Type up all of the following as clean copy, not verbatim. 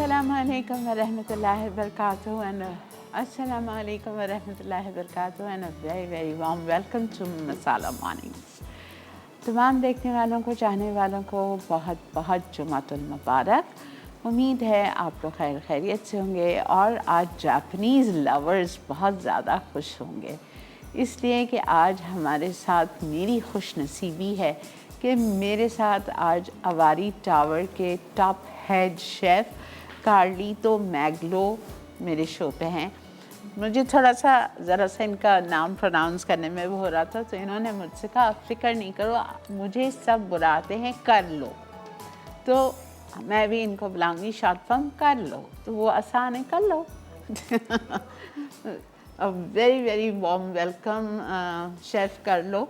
Assalamualaikum warahmatullahi wabarakatuh and Assalamualaikum warahmatullahi wabarakatuh and a very very warm welcome to Masala Mornings। तमाम देखने वालों को चाहने वालों को बहुत बहुत जुमातुल मुबारक। उम्मीद है आप लोग खैर खैरियत से होंगे और आज जापानीज़ लवर्स बहुत ज़्यादा खुश होंगे, इसलिए कि आज हमारे साथ मेरी खुशनसीबी है कि मेरे साथ आज अवारी टावर के टॉप हेड शेफ़ कार्लितो मैग्लो मेरे शो पे हैं। मुझे थोड़ा सा ज़रा सा इनका नाम प्रोनाउंस करने में वो हो रहा था, तो इन्होंने मुझसे कहा फ़िक्र नहीं करो, मुझे सब बुलाते हैं कर लो, तो मैं भी इनको बुलाऊंगी शॉर्ट फॉर्म कर लो, तो वो आसान है कर लो। A very very warm welcome Chef Carlo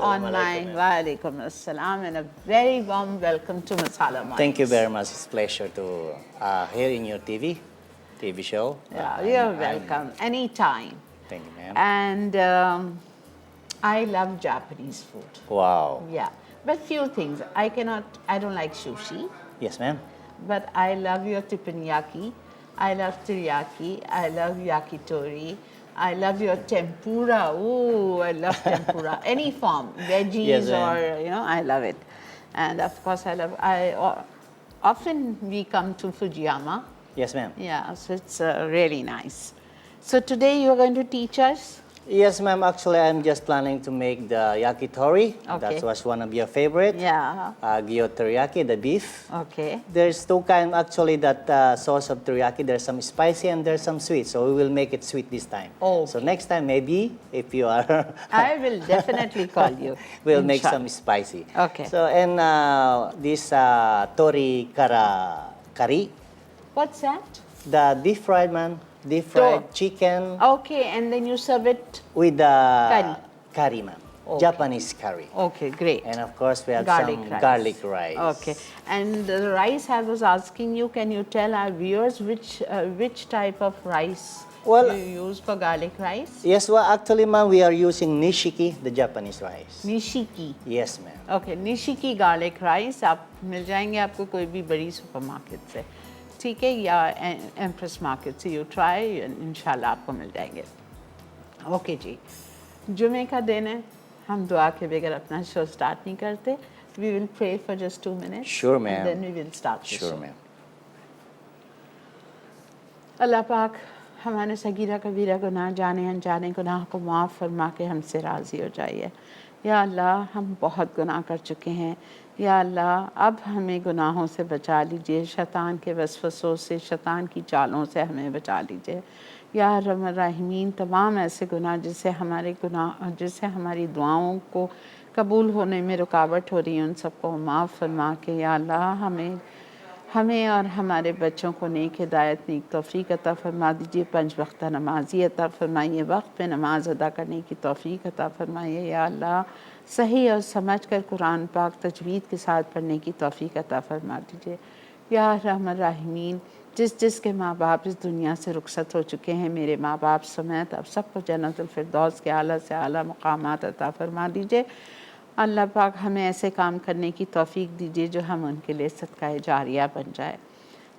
on my Walaikum Assalam and a very warm welcome to Masala Mornings. Thank you very much. It's a pleasure to here in your TV show. Yeah, you're welcome anytime. Thank you, ma'am. And I love Japanese food. Wow. Yeah, but few things. I don't like sushi. Yes, ma'am. But I love your teppanyaki. I love teriyaki. I love yakitori. I love your tempura. Ooh, I love tempura. Any form, veggies Yes, or I love it. And of course, often we come to Fujiyama. Yes, ma'am. Yeah, so it's really nice. So today you're going to teach us? Yes, ma'am. Actually, I'm just planning to make the yakitori. Okay. That was one of your favorite. Yeah. Gyo teriyaki, the beef. Okay. There's two kind actually that sauce of teriyaki. There's some spicy and there's some sweet. So we will make it sweet this time. Okay. So next time maybe if you are, I will definitely call you. we'll make some spicy. Okay. So and this tori kara curry. What's that? The deep fried man. Deep fried chicken Okay, and then you serve it with the curry, ma'am. Okay. Japanese curry. Okay, great. And of course, we have Garlic some rice. garlic rice. Okay, and the rice I was asking you, can you tell our viewers which type of rice Well, you use for garlic rice? Yes, well, actually, ma'am, we are using nishiki, the Japanese rice. Nishiki. Yes, ma'am. Okay, nishiki garlic rice आप मिल जाएंगे आपको कोई भी बड़ी supermarket से, ठीक है, या एम्प्रेस मार्केट से यू ट्राई, इंशाल्लाह आपको मिल जाएंगे। ओके जी, जुमे का दिन है, हम दुआ के बगैर अपना शो स्टार्ट नहीं करते। We will pray for just 2 minutes. Sure, ma'am. And then we will start the Sure, show. ma'am. अल्लाह पाक हमारे सगीरा कबीरा गुनाह जाने अनजाने गुनाह को माफ़ फरमा के हमसे राज़ी हो जाइए। या अल्लाह, हम बहुत गुनाह कर चुके हैं, या अल्लाह अब हमें गुनाहों से बचा लीजिए, शैतान के वसवसों से, शैतान की चालों से हमें बचा लीजिए। या रहमान रहीमीन, तमाम ऐसे गुनाह जिससे हमारी दुआओं को कबूल होने में रुकावट हो रही है, उन सबको माफ़ फरमा के या अल्लाह हमें और हमारे बच्चों को नेक हिदायत, नेक तौफ़ीक अता फ़रमा दीजिए। 5 वक्त नमाज़ी अता फ़रमाइए, वक्त पे नमाज़ अदा करने की तौफ़ीक अता फ़रमाइए। या अल्लाह, सही और समझ कर कुरान पाक तजवीद के साथ पढ़ने की तौफ़ीक अता फ़रमा दीजिए। या रहमान रहीमीन, जिसके माँ बाप इस दुनिया से रुखसत हो चुके हैं, मेरे माँ बाप समेत अब सबको जन्नतुल फ़िरदौस के आला से आला मक़ामात अता फ़रमा दीजिए। अल्लाह पाक हमें ऐसे काम करने की तौफ़ीक दीजिए जो हम उनके लिए सदका जारिया बन जाए।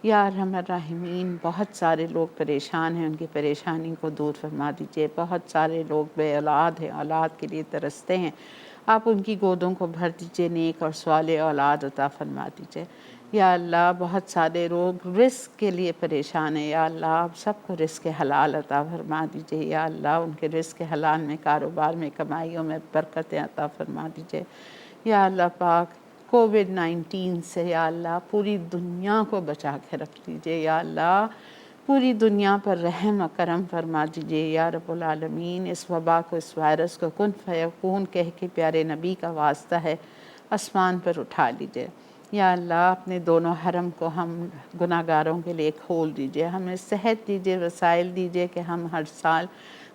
या रहमान रहीमीन, बहुत सारे लोग परेशान हैं, उनकी परेशानी को दूर फरमा दीजिए। बहुत सारे लोग बे औलाद हैं, औलाद के लिए तरसते हैं, आप उनकी गोदों को भर दीजिए, नेक और स्वाले औलाद अता फरमा दीजिए। या अल्लाह, बहुत सारे लोग रिस्क के लिए परेशान हैं, या अल्लाह आप सबको रिस्क हलाल अता फरमा दीजिए। या अल्लाह, उनके रिस्क हलाल में, कारोबार में, कमाइयों में बरकतें अता फरमा दीजिए। या अल्लाह पाक, कोविड-19 से या अल्लाह पूरी दुनिया को बचा के रख लीजिए। या अल्लाह, पूरी दुनिया पर रहम और करम फरमा दीजिए। या रब्बुल आलमीन, इस वबा को, इस वायरस को कुन फयकून कह के प्यारे नबी का वास्ता है आसमान पर उठा लीजिए। या अल्लाह, अपने दोनों हरम को हम गुनाहगारों के लिए खोल दीजिए, हमें सेहत दीजिए, वसाइल दीजिए कि हम हर साल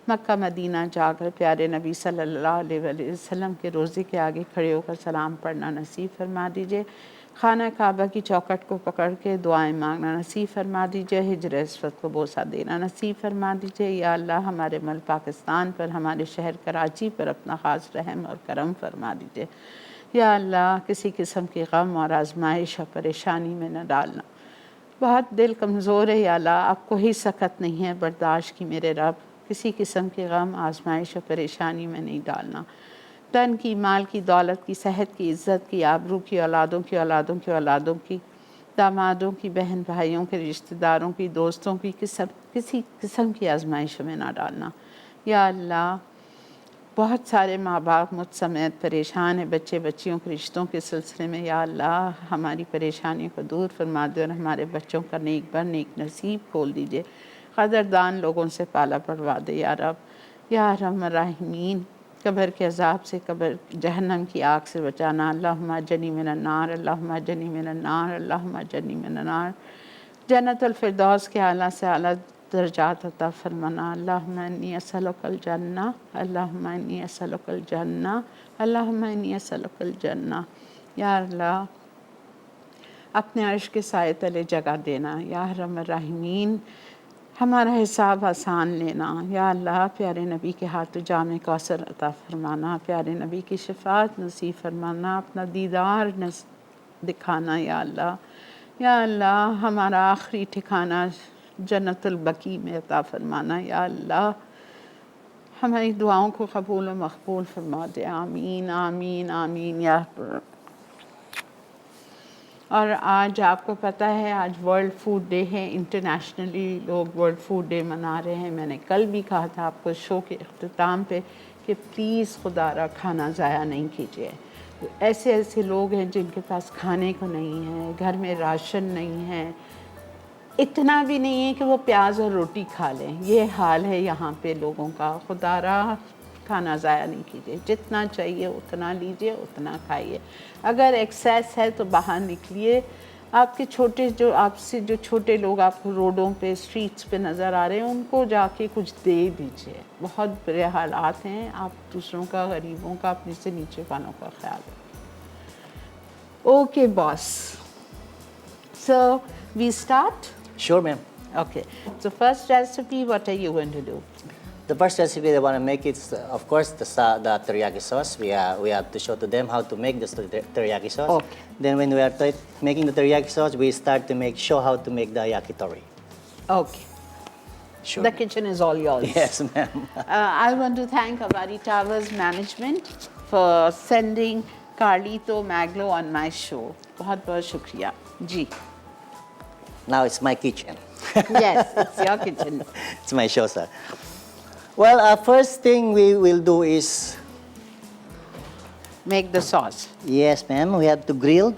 मक्का मदीना जाकर प्यारे नबी सल्लल्लाहु अलैहि वसल्लम के रोज़े के आगे खड़े होकर सलाम पढ़ना नसीब फरमा दीजिए। खाना काबा की चौखट को पकड़ के दुआएं मांगना नसीब फरमा दीजिए। हिजर अस्वद को बोसा देना नसीब फरमा दीजिए। या अल्लाह, हमारे मुल्क पाकिस्तान पर, हमारे शहर कराची पर अपना ख़ास रहम और करम फरमा दीजिए। या अल्लाह, किसी किस्म की गम और आजमाइश और परेशानी में न डालना। बहुत दिल कमज़ोर है या अल्लाह, अब कोई सख्त नहीं है बर्दाश्त की मेरे रब। किसी किस्म के गम, आजमाइश और परेशानी में नहीं डालना। तन की, माल की, दौलत की, सेहत की, इज़्ज़त की, आबरू की, औलादों की, औलादों की, औलादों की, दामादों की, बहन भाइयों के, रिश्तेदारों की, दोस्तों की, किसी किस्म की आजमाइशों में ना डालना। या अल्लाह, बहुत सारे माँ बाप मुझ समेत परेशान हैं बच्चे बच्चियों के रिश्तों के सिलसिले में। या अल्लाह, हमारी परेशानियों को दूर फरमा दे और हमारे बच्चों का नेक बन नेक नसीब खोल दीजिए। क़दरदान लोगों से पाला पड़वा दे या रब। या रहमान राहिमीन, कब्र के अज़ाब से, कब्र जहन्नम की आग से बचाना। अल्लाहुम्मा अज्जनी मिनन नार, अल्लाहुम्मा अज्जनी मिनन नार, अल्लाहुम्मा अज्जनी मिनन नार। जन्नतुल फिरदौस के आला से आला दर्जात अता फरमाना। अल्लाहुम्मा इन्नी असअलुकल जन्ना, अल्लाहुम्मा इन्नी असअलुकल जन्ना, अल्लाहुम्मा इन्नी असअलुकल जन्ना। या अल्लाह, अपने अर्श के साए तले जगह देना। या रहमान राहिमीन, हमारा हिसाब आसान लेना। या अल्लाह, प्यारे नबी के हाथ जाम कौसर अता फरमाना। प्यारे नबी की शफाअत नसीब फरमाना। अपना दीदार दिखाना। या अल्लाह, या अल्लाह, हमारा आखिरी ठिकाना जन्नतुल बकी में अता फरमाना। या अल्लाह, हमारी दुआओं को कबूल व मकबूल फरमा दे। आमीन आमीन आमीन या रब। और आज आपको पता है, आज वर्ल्ड फूड डे है। इंटरनेशनली लोग वर्ल्ड फूड डे मना रहे हैं। मैंने कल भी कहा था आपको शो के अख्तिताम पे कि प्लीज़ खुदारा खाना ज़ाया नहीं कीजिए। ऐसे ऐसे लोग हैं जिनके पास खाने को नहीं है, घर में राशन नहीं है, इतना भी नहीं है कि वो प्याज और रोटी खा लें। ये हाल है यहाँ पे लोगों का। खुदारा खाना ज़ाया नहीं कीजिए, जितना चाहिए उतना लीजिए, उतना खाइए। अगर एक्सेस है तो बाहर निकलिए। आपके छोटे जो आपसे जो छोटे लोग आपको रोडों पे, स्ट्रीट्स पे नज़र आ रहे हैं, उनको जाके कुछ दे दीजिए। बहुत बुरे हालात हैं। आप दूसरों का, गरीबों का, अपने से नीचे वालों का ख्याल रखें। Okay boss, so we start. Sure, ma'am. Okay, so first recipe, what are you going to do? The first recipe I want to make is, of course, the teriyaki sauce. We have to show to them how to make the teriyaki sauce. Okay. Then when we are making the teriyaki sauce, we start to show how to make the yakitori. Okay, Sure. the kitchen is all yours. Yes, ma'am. I want to thank Abari Towers management for sending Carlito Maglo on my show. बहुत बहुत शुक्रिया जी। Now it's my kitchen. Yes, it's your kitchen. It's my show, sir. Well, first thing we will do is, Make the sauce. yes, ma'am, we have to grill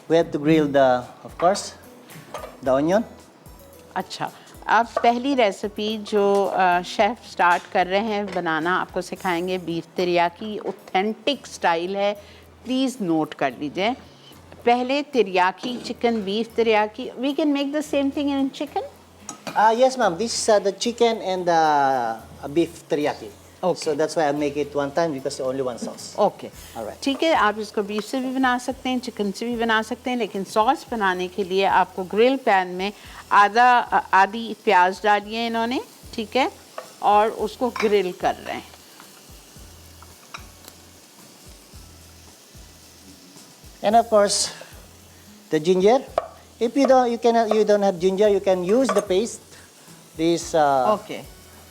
the, of course, the onion. अच्छा, अब पहली recipe जो chef start कर रहे हैं बनाना, आपको सिखाएंगे बीफ तिरियाकी। ऑथेंटिक स्टाइल है, प्लीज़ नोट कर लीजिए। पहले teriyaki, chicken beef teriyaki. We can make the same thing in chicken. Yes, ma'am. This is the chicken and the beef teriyaki. Okay. So that's why I make it one time because only one sauce. Okay, Alright. ठीक है। आप इसको beef से भी बना सकते हैं, chicken से भी बना सकते हैं, लेकिन सॉस बनाने के लिए आपको ग्रिल पैन में आधी प्याज डालिए इन्होंने, ठीक है, और उसको ग्रिल कर रहे हैं। And of course, the ginger. If you don't have ginger, you can use the paste. This okay,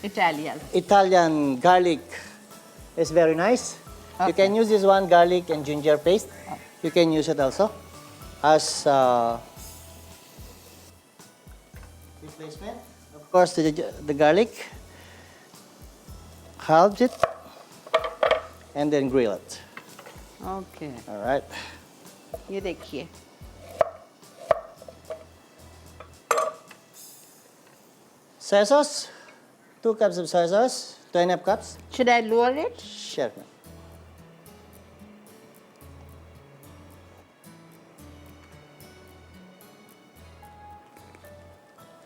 Italian. Italian garlic is very nice. You Okay. can use this one garlic and ginger paste. You can use it also as replacement. Of course, the garlic, halve it, and then grill it. Okay, All right. ये देखिए। Soy sauce, 2 cups of soy sauce, 2.5 cups. Should I lower it? Sure. ma'am.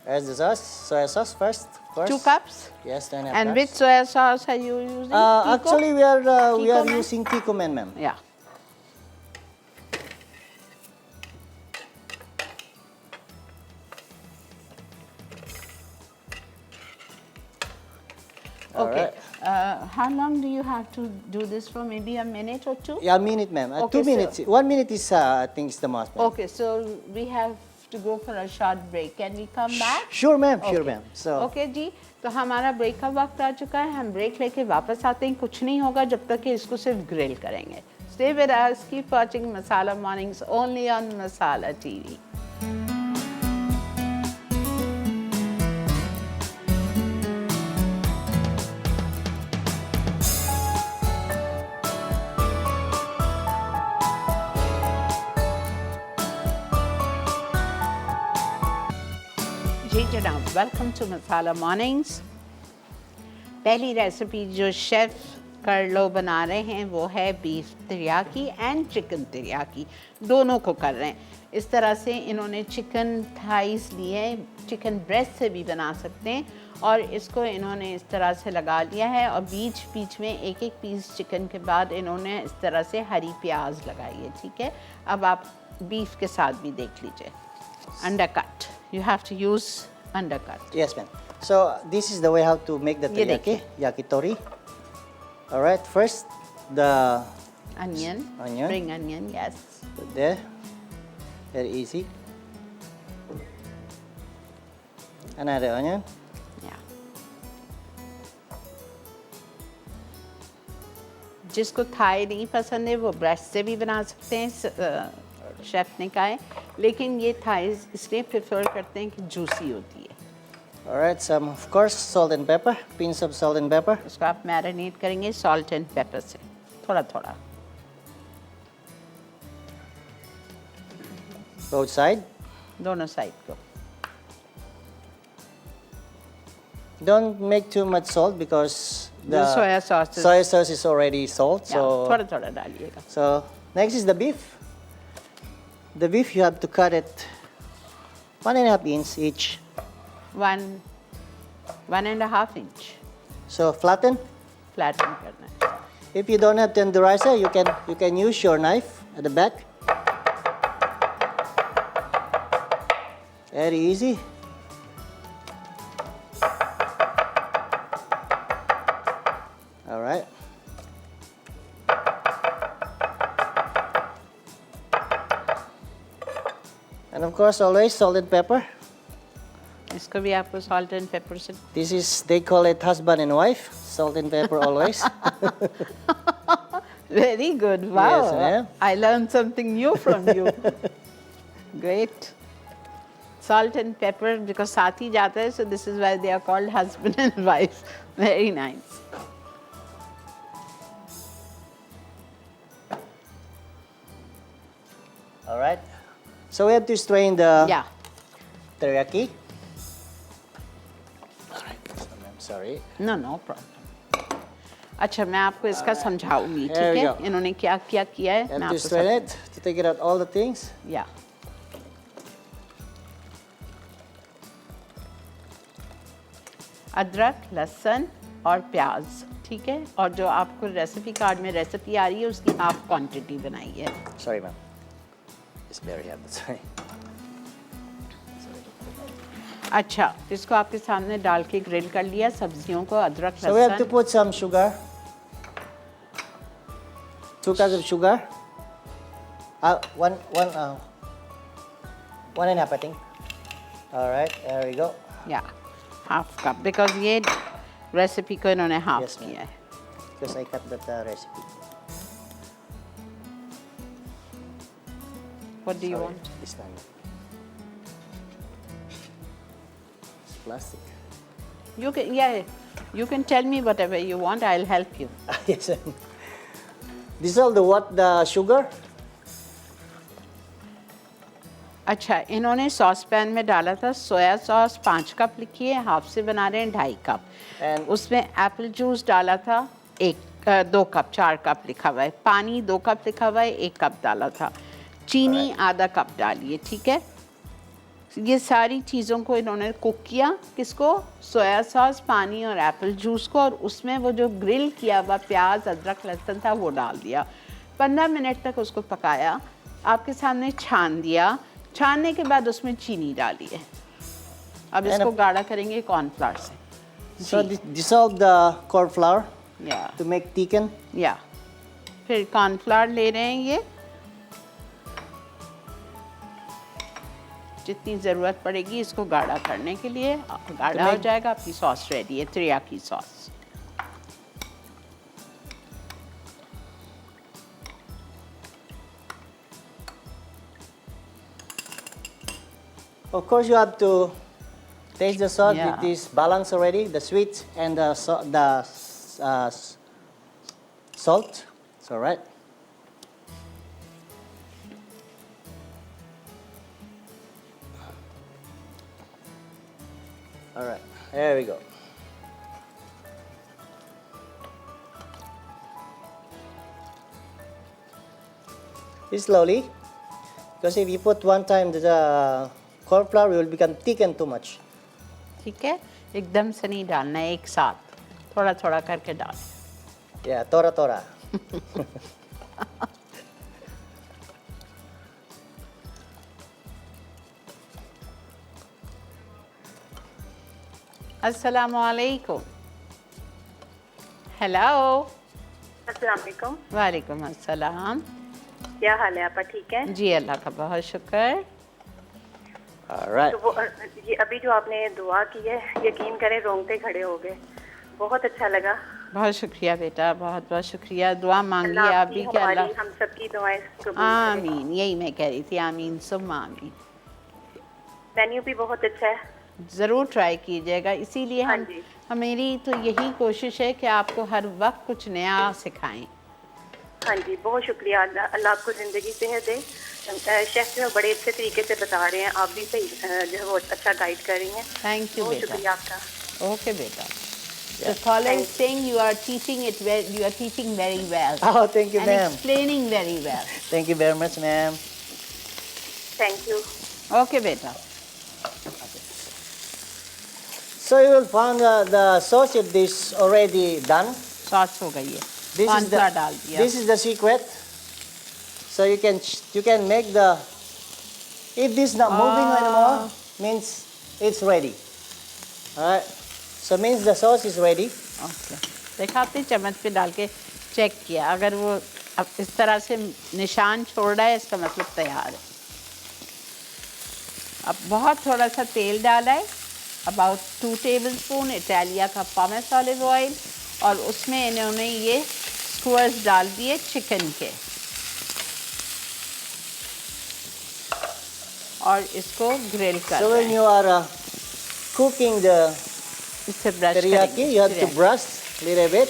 There's the sauce, soy sauce first, of course. 2 cups. Yes, 2.5 And cups. which soya sauce are you using? Pico? Actually, we are Pico man? using Pico Man, ma'am. Yeah. Okay. Alright. How long do you have to do this for? Maybe a minute or two? Yeah, a minute, ma'am. Okay, 2 minutes. 1 minute is, I think, is the most, ma'am. Okay, so we have to go for a short break. Can we come back? Sure, ma'am. Sure, Okay. ma'am. So, okay ji, तो हमारा break का वक्त आ चुका है. हम break लेके वापस आते हैं. कुछ नहीं होगा जब तक कि इसको सिर्फ ग्रिल करेंगे. Stay with us. Keep watching Masala Mornings only on Masala TV. जी जनाब, वेलकम टू मसाला मॉर्निंग्स. पहली रेसिपी जो शेफ़ कर्लो बना रहे हैं वो है बीफ तिरियाकी एंड चिकन तिरियाकी, दोनों को कर रहे हैं. इस तरह से इन्होंने चिकन थाइस लिए, चिकन ब्रेस्ट से भी बना सकते हैं, और इसको इन्होंने इस तरह से लगा लिया है, और बीच बीच में एक एक पीस चिकन के बाद इन्होंने इस तरह से हरी प्याज लगाई है. ठीक है, अब आप बीफ के साथ भी देख लीजिए. Undercut, you have to use undercut. yes, ma'am. So, this is the way how to make the ये teriyaki, yakitori. All right, first, the Onion, Onion. spring onion, yes. put there. Very easy. Another onion. Yeah. जिसको Thai नहीं पसंद है वो breast से भी बना सकते हैं, शेफ़ ने कहा है, लेकिन ये थाई इसलिए प्रेफर करते हैं कि जूसी होती है. All right, some of course salt and pepper, pinch of salt and pepper. उसको आप मैरिनेट करेंगे सॉल्ट एंड पेपर से, थोड़ा थोड़ा. Both side. दोनों साइड को. Don't make too much salt because The soya sauce is- soy sauce is already salt. Yeah, थोड़ा So, थोड़ा डालिएगा. so next is the beef. The beef you have to cut it 1.5 inch each. 1.5 inch So flatten. Flatten करना है. If you don't have tenderizer, you can use your knife at the back. Very easy. All right. And of course, always salt and pepper. इसको भी आपको salt and paper से. This is, they call it husband and wife. Salt and pepper always. Very good. Wow. Yes, ma'am. I learned something new from you. Great. Salt and pepper because साथ ही जाता है, so this is why they are called husband and wife. Very nice. All right. So we have to strain the Yeah. teriyaki. All right. I'm sorry. No, no problem. अच्छा, मैं आपको इसका समझाऊंगी. Here ठीक we है, go. इन्होंने क्या क्या किया है You मैं have to आपको strain it to take it out all the things. या अदरक, लहसुन और प्याज. ठीक है, और जो आपको रेसिपी कार्ड में रेसिपी आ रही है उसकी हाफ क्वांटिटी बनाई है. Sorry, ma'am. It's very hard. Sorry. अच्छा, इसको आपके सामने डाल के ग्रिल कर लिया सब्जियों को. अदरक, So we have to लहसुन. put some sugar. 2 cups of sugar. One and a half, I think. All right, there we go. या हाफ कप, बिकॉज ये रेसिपी को इन्होंने हाफ Yes, ma'am. किया है. Because I cut that recipe. What do you Sorry, want? This one. It's plastic. You can tell me whatever you want. I'll help you. Yes. This is all the sugar. अच्छा, इन्होंने sauce pan में डाला था soya sauce 5 cup लिखी है, half से बना रहे हैं 2.5 कप. And- उसमें एप्पल जूस डाला था 2 कप, 4 कप लिखा हुआ है. पानी 2 कप लिखा हुआ है, 1 कप डाला था. चीनी आधा कप डालिए. ठीक है, ये सारी चीज़ों को इन्होंने कुक किया. किसको? सोया सॉस, पानी और एप्पल जूस को, और उसमें वो जो ग्रिल किया हुआ प्याज, अदरक, लहसुन था वो डाल दिया. 15 मिनट तक उसको पकाया. आपके सामने छान दिया. छानने के बाद उसमें चीनी डाली है. अब इसको गाढ़ा करेंगे कॉर्नफ्लावर से. So dissolve the corn flour या to make thicken. या फिर कॉर्नफ्लावर ले रहे हैं ये. जितनी ज़रूरत पड़ेगी इसको गाढ़ा करने के लिए। गाढ़ा हो जाएगा, आपकी सॉस रेडी है, teriyaki sauce. Of course, you have to taste the salt. Yeah. It is balanced already, the sweet and salt. It's all right. All right, there we go. Slowly, because if you put one time the corn flour, it will become thick and too much. ठीक है, एकदम से नहीं डालना है, एक साथ थोड़ा थोड़ा करके डाल। Yeah, tora tora. अस्सलामु अलैकुम। हेलो। अस्सलाम वालेकुम। वालेकुम अस्सलाम। क्या हाल है आपका? ठीक है जी, अल्लाह का बहुत शुक्र। All right. तो वो ये अभी जो आपने दुआ की है, यकीन करें रोंगटे खड़े हो गए, बहुत अच्छा लगा। बहुत शुक्रिया बेटा, बहुत बहुत शुक्रिया। दुआ मांगी है आप भी कि हमारी अल्लाह। हम सबकी दुआएं कबूल करें। आमीन, यही मैं कह रही थी, आमीन सुम्मा आमीन। मेन्यू भी बहुत अच्छा है। ज़रूर ट्राई कीजिएगा, इसीलिए हाँ हम जी। मेरी तो यही कोशिश है कि आपको हर वक्त कुछ नया सिखाएं। हाँ जी, बहुत शुक्रिया। अल्लाह आपको ज़िंदगी सेहत दे। शेफ जो है बड़े अच्छे तरीके से बता रहे हैं, आप भी सही जो है वो अच्छा गाइड कर रही हैं। थैंक यू बहुत बेटा। शुक्रिया आपका। ओके बेटा। The caller is saying you are teaching it well. You are teaching very well. Oh, thank you, and ma'am. explaining very well. Thank you very much, ma'am. Thank you. Okay बेटा। So you will find the sausage dish already done. Sauce हो गई है। This is cornflour डाल दिया। this is the secret. So you can make the, if this is not moving anymore, means it's ready. All right. So means the sauce is ready. Okay, देखा आपने चम्मच पे डाल के चेक किया, अगर वो अब इस तरह से निशान छोड़ रहा है इसका मतलब तैयार है। अब बहुत थोड़ा सा तेल डाला है, अबाउट 2 टेबलस्पून इटालिया का पॉमेस ऑलिव ऑयल, और उसमें इन्होंने ये स्क्वर्स डाल दिए चिकन के, और इसको ग्रिल कर So रहे when हैं। you are cooking the इससे brush teriyaki, you have to brush a little bit.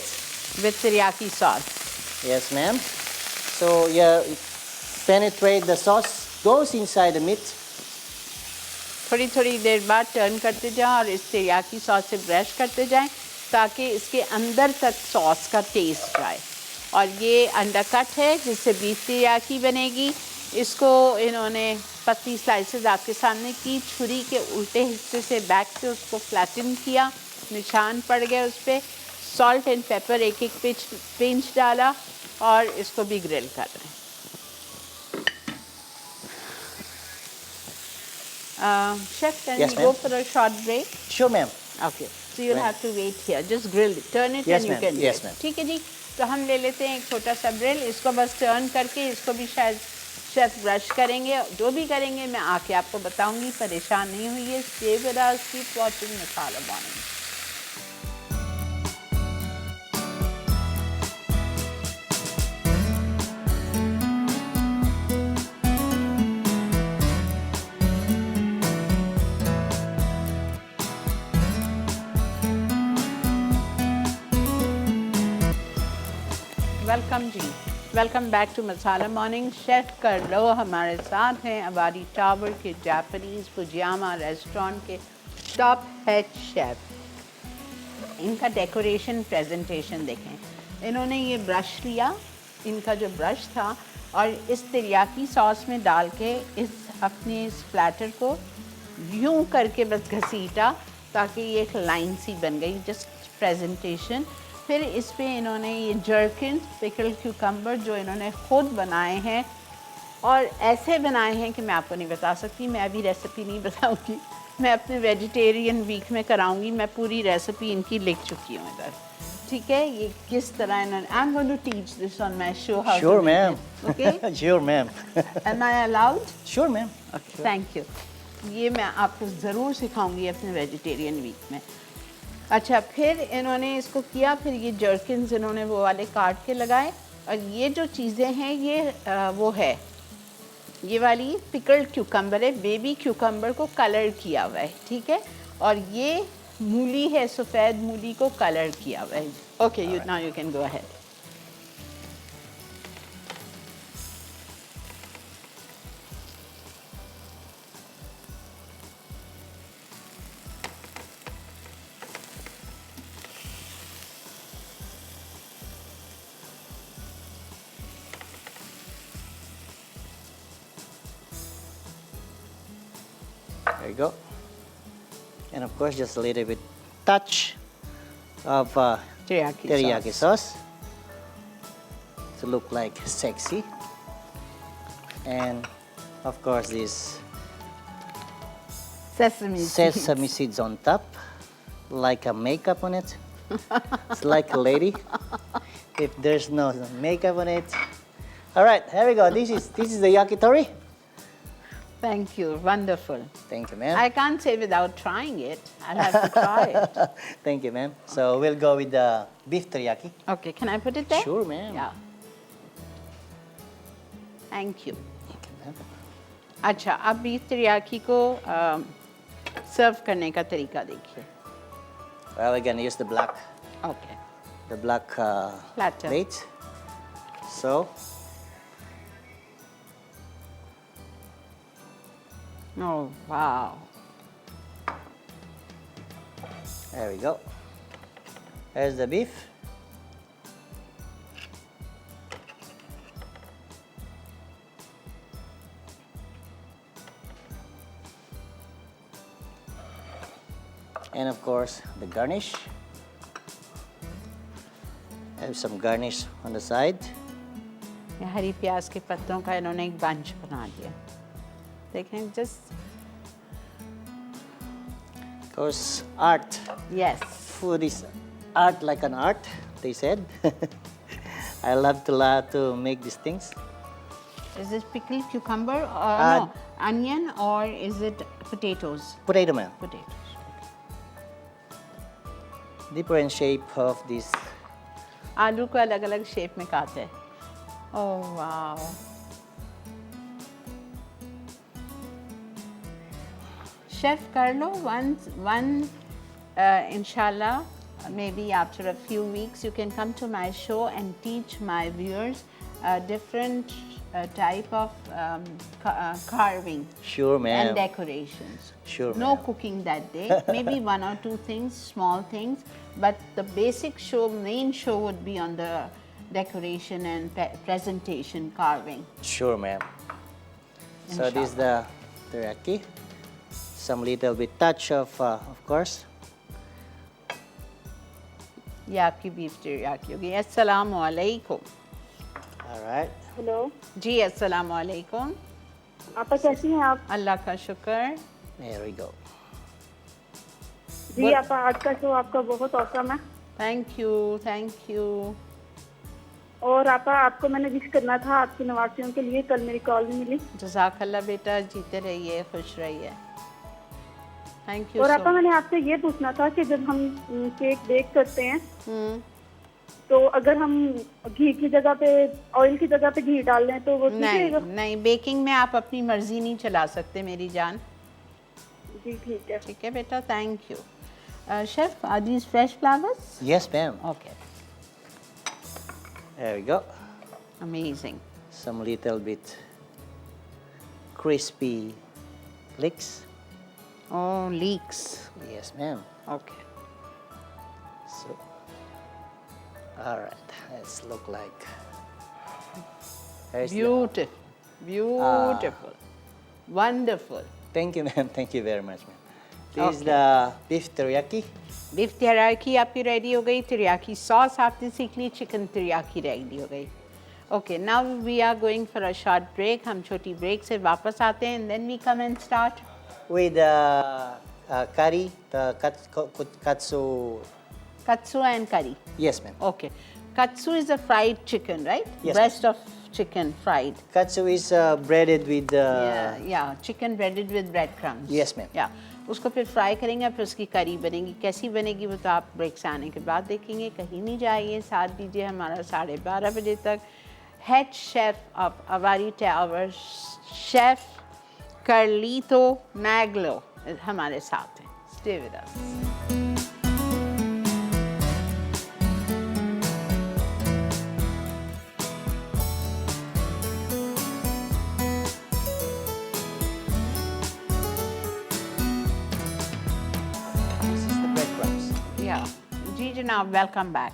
With teriyaki sauce. Yes, ma'am. So yeah, penetrate the sauce, goes inside the meat. थोड़ी थोड़ी देर बाद टर्न करते जाएं और इस तेरियाकी सॉस से ब्रश करते जाएं ताकि इसके अंदर तक सॉस का टेस्ट जाए। और ये अंडरकट है जिससे बीफ तेरियाकी बनेगी। इसको इन्होंने पतली स्लाइसेस आपके सामने की, छुरी के उल्टे हिस्से से बैक से उसको फ्लैटन किया, निशान पड़ गया उस पर। सॉल्ट एंड पेपर एक एक पिंच डाला और इसको भी ग्रिल कर रहे हैं। Chef, can Yes, we go ma'am. for a short break? Sure, ma'am. Okay. So you'll Right. have to wait here. Just grill it. Turn it Yes, and you ma'am. can do Yes, it. ma'am. ठीक है जी। तो हम ले लेते हैं एक छोटा सा ग्रिल, इसको बस टर्न करके इसको भी शायद शेफ ब्रश करेंगे। जो भी करेंगे मैं आके आपको बताऊंगी, परेशान नहीं हुई। Stay with us, keep watching Masala Morning. Welcome जी, welcome back to Masala Morning. Chef Carlo हमारे साथ हैं अबारी टावर के जापानीज़ फुजियामा रेस्टोरेंट के टॉप हेड शेफ़। इनका डेकोरेशन प्रेजेंटेशन देखें। इन्होंने ये ब्रश लिया, इनका जो ब्रश था, और इस तेरियाकी सॉस में डाल के अपने इस प्लेटर को यूं करके बस घसीटा ताकि ये एक लाइन सी बन गई। Just presentation. फिर इस पे इन्होंने ये जर्किन पिकल क्यूकम्बर जो इन्होंने ख़ुद बनाए हैं, और ऐसे बनाए हैं कि मैं आपको नहीं बता सकती। मैं अभी रेसिपी नहीं बताऊंगी, मैं अपने वेजिटेरियन वीक में कराऊंगी। मैं पूरी रेसिपी इनकी लिख चुकी हूँ इधर, ठीक है। ये किस तरह इन्होंने, I am going to teach this on my show how Sure, ma'am. Okay. Sure, ma'am. Am I allowed? Sure, ma'am. Okay, thank you. ये मैं आपको ज़रूर सिखाऊंगी अपने वेजिटेरियन वीक में। अच्छा, फिर इन्होंने इसको किया, फिर ये जर्किन्स इन्होंने वो वाले काट के लगाए, और ये जो चीज़ें हैं ये वो है, ये वाली पिकल्ड क्यूकम्बर है, बेबी क्यूकम्बर को कलर किया हुआ है, ठीक है, और ये मूली है, सफ़ेद मूली को कलर किया हुआ है। Okay, you now you can go ahead. There you go. And of course, just a little bit touch of teriyaki sauce to look like sexy. And of course, this sesame seeds on top, like a makeup on it. It's like a lady. If there's no makeup on it. All right, here we go. This is the yakitori. Thank you, wonderful. Thank you, ma'am. I can't say without trying it. I'll have to try it. Thank you, ma'am. So we'll go with the beef teriyaki. Okay, can I put it there? Sure, ma'am. Yeah. Thank you. Thank you, ma'am. अच्छा, अब beef teriyaki को सर्व करने का तरीका देखिए। Well, we're gonna use the black Okay. Platter. Plate. So, Oh wow. there we go. There's the beef. And of course, the garnish. Have some garnish on the side. ये हरी प्याज के पत्तों का इन्होंने एक बंच बना दिया। देखें, just Because art, yes. food is art like an art, they said. I love to make these things. Is it pickled cucumber or no, onion, or is it potatoes? Potato, ma'am. Potatoes. Different shape of this. आलू को अलग-अलग shape में काटे हैं। Oh wow. Chef कर लो one inshallah, maybe after a few weeks you can come to my show and teach my viewers a different type of carving Sure, ma'am. and decorations. Sure, No ma'am. cooking that day, maybe one or two things, small things, but the basic show, main show would be on the decoration and presentation carving. Sure, ma'am. So this is the teriyaki. Some little bit touch of course. ये आपकी beef teriyaki होगी। अस्सलामु अलैकुम। All right. Hello, जी अस्सलामु अलैकुम। आपा कैसी हैं आप? अल्लाह का शुक्र। There we go. जी आपा, आज का शो आपका बहुत औसम है। Thank you. और आपा, आपको मैंने विश करना था आपकी नवासियों के लिए, कल मेरी कॉल नहीं मिली। जज़ाकल्लाह बेटा, जीते रहिए, खुश रहिए। Thank you. और आपा, मैंने आपसे ये पूछना था कि जब हम केक बेक करते हैं तो अगर हम घी की जगह पे, ऑयल की जगह पे घी डाल लें तो वो ठीक रहेगा? नहीं, बेकिंग में आप अपनी मर्जी नहीं चला सकते मेरी जान। जी ठीक है। ठीक है बेटा, thank you. Chef, are these fresh flowers? Yes, ma'am. Okay, There we go. Amazing. Some little bit crispy licks. Oh, leeks. Yes, ma'am. Okay, So, all right. Let's look like. There's the- beautiful, wonderful. Thank you, ma'am. Thank you very much, ma'am. This is the beef teriyaki. Beef teriyaki आपकी ready हो गई, teriyaki sauce आपने सीख ली, chicken teriyaki ready हो गई। Okay, now we are going for a short break. हम छोटी break से वापस आते हैं and then we come and start With curry, the katsu. katsu and curry. Yes, ma'am. Okay, katsu is a fried chicken, right? Yes. Breast of chicken fried. Katsu is breaded with. Yeah, chicken breaded with breadcrumbs. Yes, ma'am. Yeah, उसको फिर fry करेंगे, फिर उसकी करी बनेगी. कैसी बनेगी वो तो आप ब्रेक से आने के बाद देखेंगे. कहीं नहीं जाइए, साथ दीजिए हमारा 12:30 बजे तक. Head chef of Avari Tower, Chef Carlito Maglo हमारे साथ हैं. Stay with us. This is the breadcrumbs. Yeah, जी जनाब, welcome back.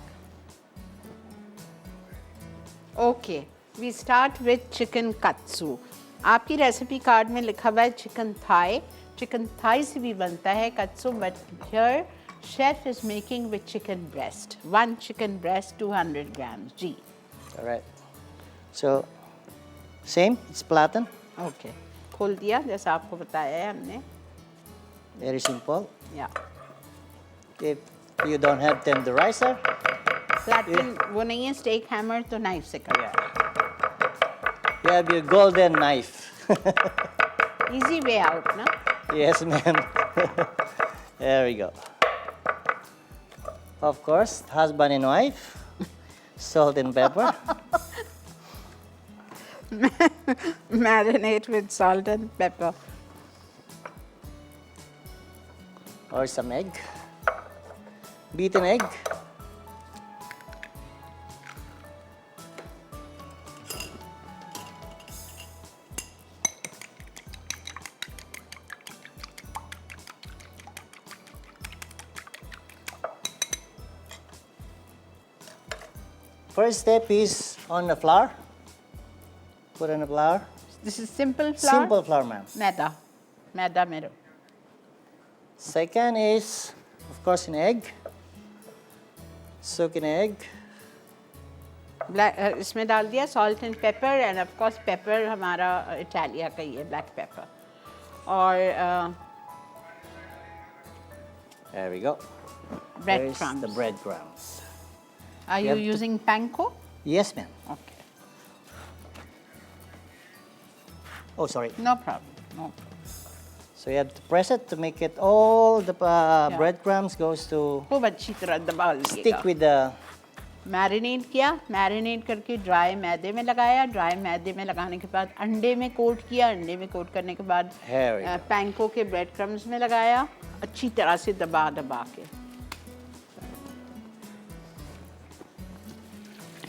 Okay, we start with chicken katsu. आपकी रेसिपी कार्ड में लिखा हुआ है चिकन थाई. चिकन थाई से भी बनता है katsu, but here chef is making with chicken breast. 1 chicken breast, 200 grams. Ji. All right. So, same. It's flattened. Okay. खोल दिया जैसा आपको बताया है हमने. Very simple. Yeah. If you don't have tenderizer, Flatten वो नहीं है, steak hammer तो knife से कर. you have your golden knife. Easy way out, ना? Yes, ma'am. There we go. Of course, husband and wife, salt and pepper. Marinate with salt and pepper. Or some egg. Beaten egg. First step is on the flour. Put on the flour. This is simple flour. Simple flour, ma'am. मैदा मेरो. Second is, of course, an egg. Soak in egg. इसमें डाल दिया salt and pepper, and of course pepper हमारा Italia का ही है, black pepper. और There we go. There's breadcrumbs. the breadcrumbs. Are you have to- using panko? Yes, ma'am. Okay. Oh, sorry. No problem. No problem. So you have to press it to make it all the breadcrumbs goes to खूब अच्छी तरह दबा लीजिएगा. stick with the. Marinate किया, marinate करके dry मैदे में लगाया, ड्राई मैदे में लगाने के बाद अंडे में कोट किया, अंडे में कोट करने के बाद Here we go. पैंको के ब्रेड क्रम्स में लगाया, अच्छी तरह से दबा दबा के.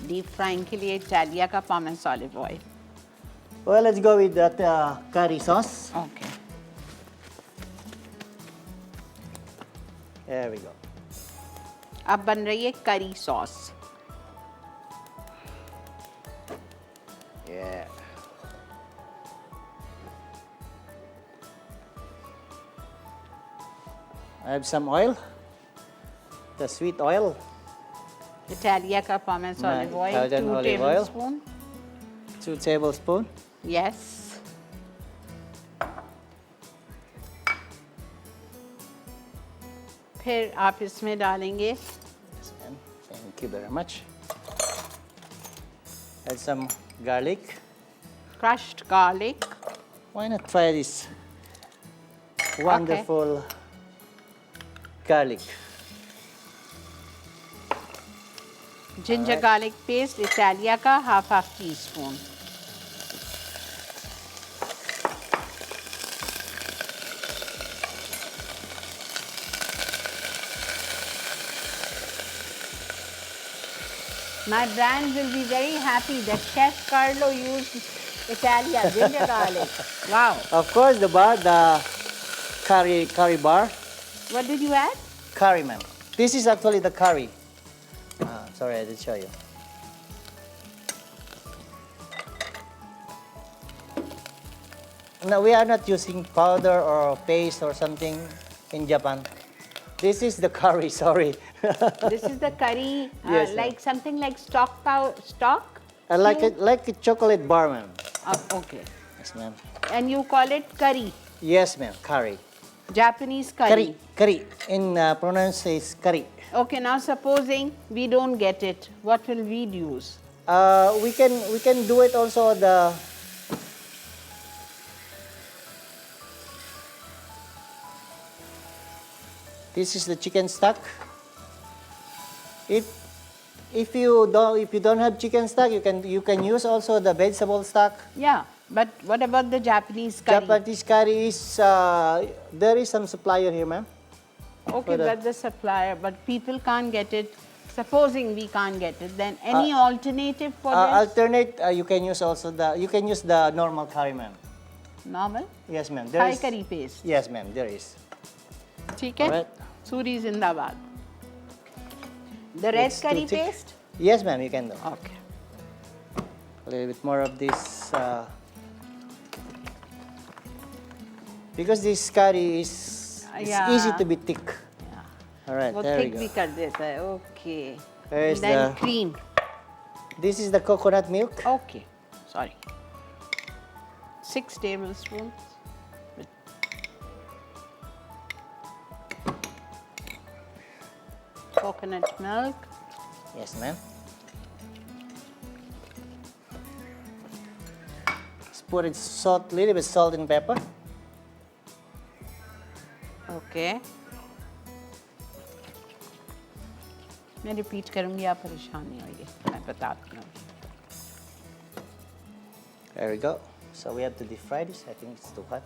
डीप फ्राइंग के लिए इटालिया का pomace olive oil. Well, let's go with that curry sauce. Okay. There we go. अब बन रही है curry sauce. Yeah. I have some oil. The sweet oil. Italia का pomace Right, olive oil, Italian 2 olive oil. tablespoon. 2 tablespoons. Yes. फिर आप इसमें डालेंगे Yes, ma'am. Thank you very much. Add some garlic. crushed garlic, Why not try this wonderful garlic? ginger garlic paste Italia का half teaspoon. My brand will be very happy that Chef Carlo used Italia ginger garlic. Wow. Of course, the curry bar. What did you add? Curry, ma'am. This is actually the curry. Sorry, I didn't show you. No, we are not using powder or paste or something in Japan. This is the curry, sorry. This is the curry, Yes, ma'am. like something like stock? I like it like a chocolate bar, ma'am. Okay. Yes, ma'am. And you call it curry, Yes, ma'am. Curry. Japanese curry. Curry. In pronounce is curry. Okay, now supposing we don't get it, what will we use? We can do it also the. This is the chicken stock. If you don't have chicken stock, you can use also the vegetable stock. Yeah, but what about the Japanese curry? Japanese curry is there is some supplier here, ma'am. Okay, but the supplier, but people can't get it. Supposing we can't get it, then any alternative for this? Alternate, you can use the normal curry, ma'am. Normal? Yes, ma'am. Thai curry paste. Yes, ma'am. There is. ठीक है? Alright. Suri Zindabad. The red It's too curry thick. paste? Yes, ma'am. You can do. Okay. A little bit more of this. Because this curry is Yeah. easy to be thick. All right, वो there we thick go. भी कर देता है. Okay. Where's Then the- cream. This is the coconut milk. Okay. Sorry. 6 tablespoons. Coconut milk. Yes, ma'am. Let's put it salt, little bit salt and pepper. Okay. मैं repeat करूंगी, आप परेशान नहीं होइए, मैं बताती हूँ. There we go. So we have to deep fry this. I think it's too hot.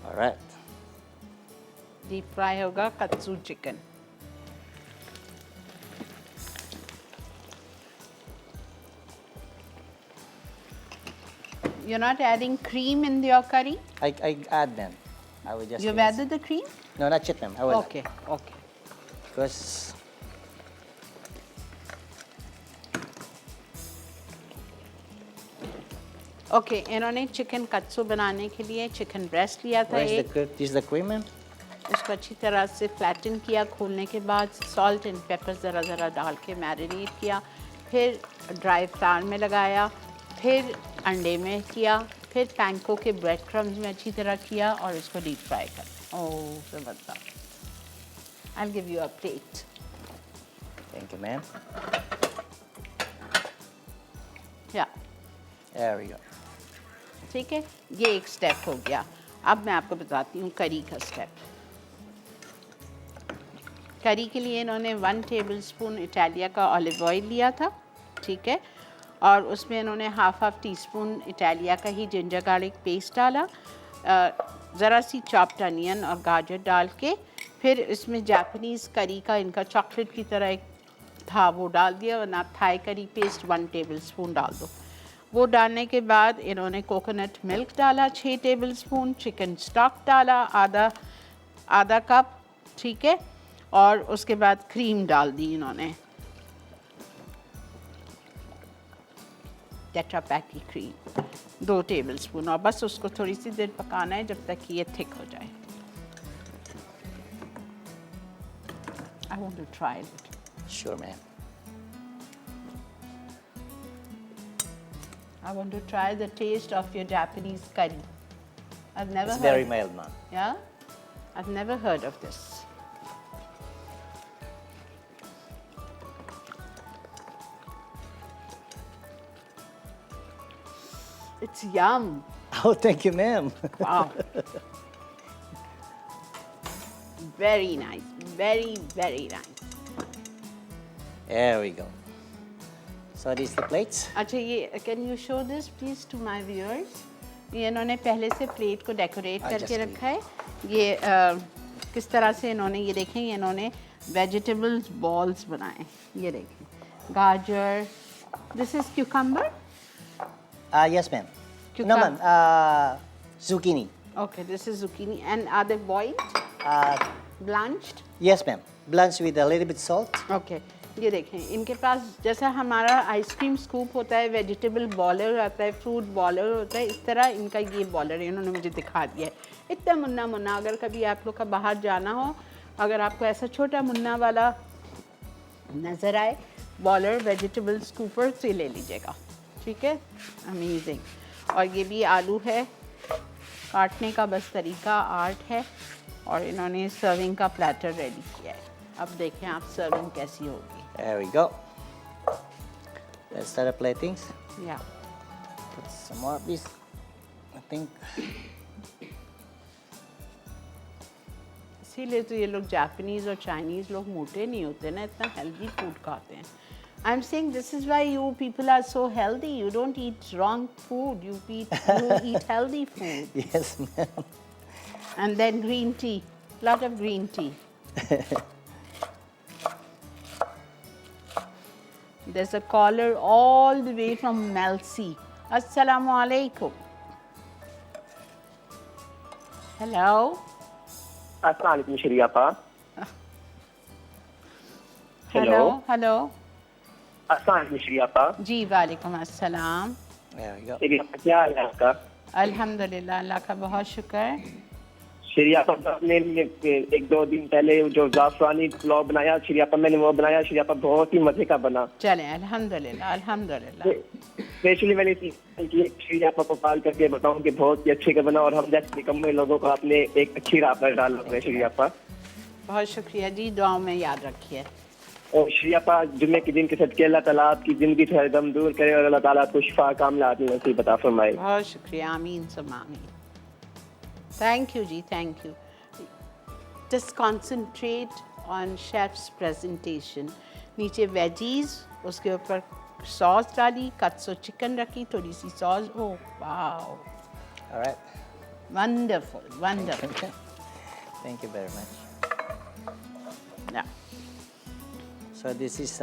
All right. Deep fry होगा कत्सू chicken. You're not adding cream in your curry? I add them. I will just. You've rinse. added the cream? No, not yet, ma'am. I will. Okay, okay. Because okay इन्होंने chicken कत्सू बनाने के लिए chicken breast लिया था where's एक, this is the cream, ma'am? उसको अच्छी तरह से फ्लैटन किया, खोलने के बाद सॉल्ट एंड पेपर ज़रा ज़रा डाल के मैरिनेट किया, फिर ड्राई फ्लावर में लगाया, फिर अंडे में किया, फिर पैंको के ब्रेड क्रम्स में अच्छी तरह किया और इसको डीप फ्राई कर. ओह ज़बरदस्त. I'll give you a plate. Thank you, ma'am. या There we go. ठीक है, ये एक स्टेप हो गया. अब मैं आपको बताती हूँ करी का स्टेप. करी के लिए इन्होंने 1 टेबलस्पून इटालिया का ऑलिव ऑयल लिया था, ठीक है, और उसमें इन्होंने हाफ टी स्पून इटालिया का ही जिंजर गार्लिक पेस्ट डाला, ज़रा सी चॉप्ड अनियन और गाजर डाल के, फिर इसमें जापानीज़ करी का इनका चॉकलेट की तरह एक था वो डाल दिया, वरना आप थाई करी पेस्ट 1 टेबलस्पून डाल दो. वो डालने के बाद इन्होंने कोकोनट मिल्क डाला 6 टेबलस्पून, चिकन स्टॉक डाला आधा कप, ठीक है, और उसके बाद क्रीम डाल दी इन्होंने, टेट्रा पैक की क्रीम 2 टेबलस्पून, और बस उसको थोड़ी सी देर पकाना है जब तक कि ये थिक हो जाए. I want to try it. Sure, ma'am. I want to try the taste of your Japanese curry. I've never It's heard. very mild, ma'am. Yeah? I've never heard of this. It's yum. Oh, thank you, ma'am. Wow. Very nice. Very, very nice. There we go. So these the plates. अच्छा ये can you show this please to my viewers? ये इन्होंने पहले से plate को decorate I करके just रखा है. ये किस तरह से इन्होंने ये देखें, ये इन्होंने वेजिटेबल्स बॉल्स बनाए. ये देखें गाजर. This is cucumber? Yes, ma'am. No, Cucumber. ma'am. Zucchini. Okay, this is zucchini. And are they boiled? Blanched? Yes, ma'am. Blanched with a little bit salt. Okay. ये देखें इनके पास जैसा हमारा आइसक्रीम स्कूप होता है, वेजिटेबल बॉलर आता है, fruit bowler होता है, इस तरह इनका ये बॉलर है. इन्होंने मुझे दिखा दिया है इतना मुन्ना मुन्ना. अगर कभी आप लोग का बाहर जाना हो, अगर आपको ऐसा छोटा मुन्ना वाला नज़र आए बॉलर वेजिटेबल स्कूपर से ले लीजिएगा, ठीक है. अमेजिंग. और ये भी आलू है, काटने का बस तरीका आर्ट है. और इन्होंने सर्विंग का प्लेटर रेडी किया है। अब देखें आप सर्विंग कैसी होगी। There we go. Let's start the platings. या Put some more of this. I think. इसीलिए तो ये लोग जापानीज़ और चाइनीज़ लोग मोटे नहीं होते ना, इतना हेल्दी फूड खाते हैं। I am saying this is why you people are so healthy, you don't eat wrong food, you eat healthy food. Yes, ma'am. And then green tea, lot of green tea. There's a caller all the way from Melsi. Assalamu alaikum. Hello. अस्सलाम वालेकुम शरिया पा। Hello. Hello. अस्सलाम वालेकुम शरिया पा। जी वालेकुम अस्सलाम। There we go. शरिया पा क्या हाल है आपका? अल्हम्दुलिल्लाह, अल्लाह का बहुत शुक्र। शरिया पा आपने एक दो दिन पहले जो ज़ाफ़रानी पुलाव बनाया शरिया पा, मैंने वो बनाया शरिया पा, बहुत ही मजे का बना। चलें अल्हम्दुलिल्लाह अल्हम्दुलिल्लाह। स्पेशली मैंने शरिया पा को कॉल करके बताऊं कि बहुत ही अच्छे का बना और हम जैसे निकम्मे लोगों को आपने एक अच्छी राह पर डाला है शरिया पा। बहुत शुक्रिया जी, दुआओं में याद रखिए। और शरिया पा जुम्मे के दिन के सदके अल्लाह ताला आपकी जिंदगी से हरदम दूर करे और अल्लाह ताला आपको शिफा कामला नसीब अता फरमाए। बहुत शुक्रिया, आमीन सुम आमीन। Thank you ji, thank you. Just concentrate on chef's presentation. नीचे वेजीज, उसके ऊपर सॉस डाली, कट्सो चिकन रखी, थोड़ी सी sauce. Oh wow, All right. Wonderful wonderful. Thank you very much. So this is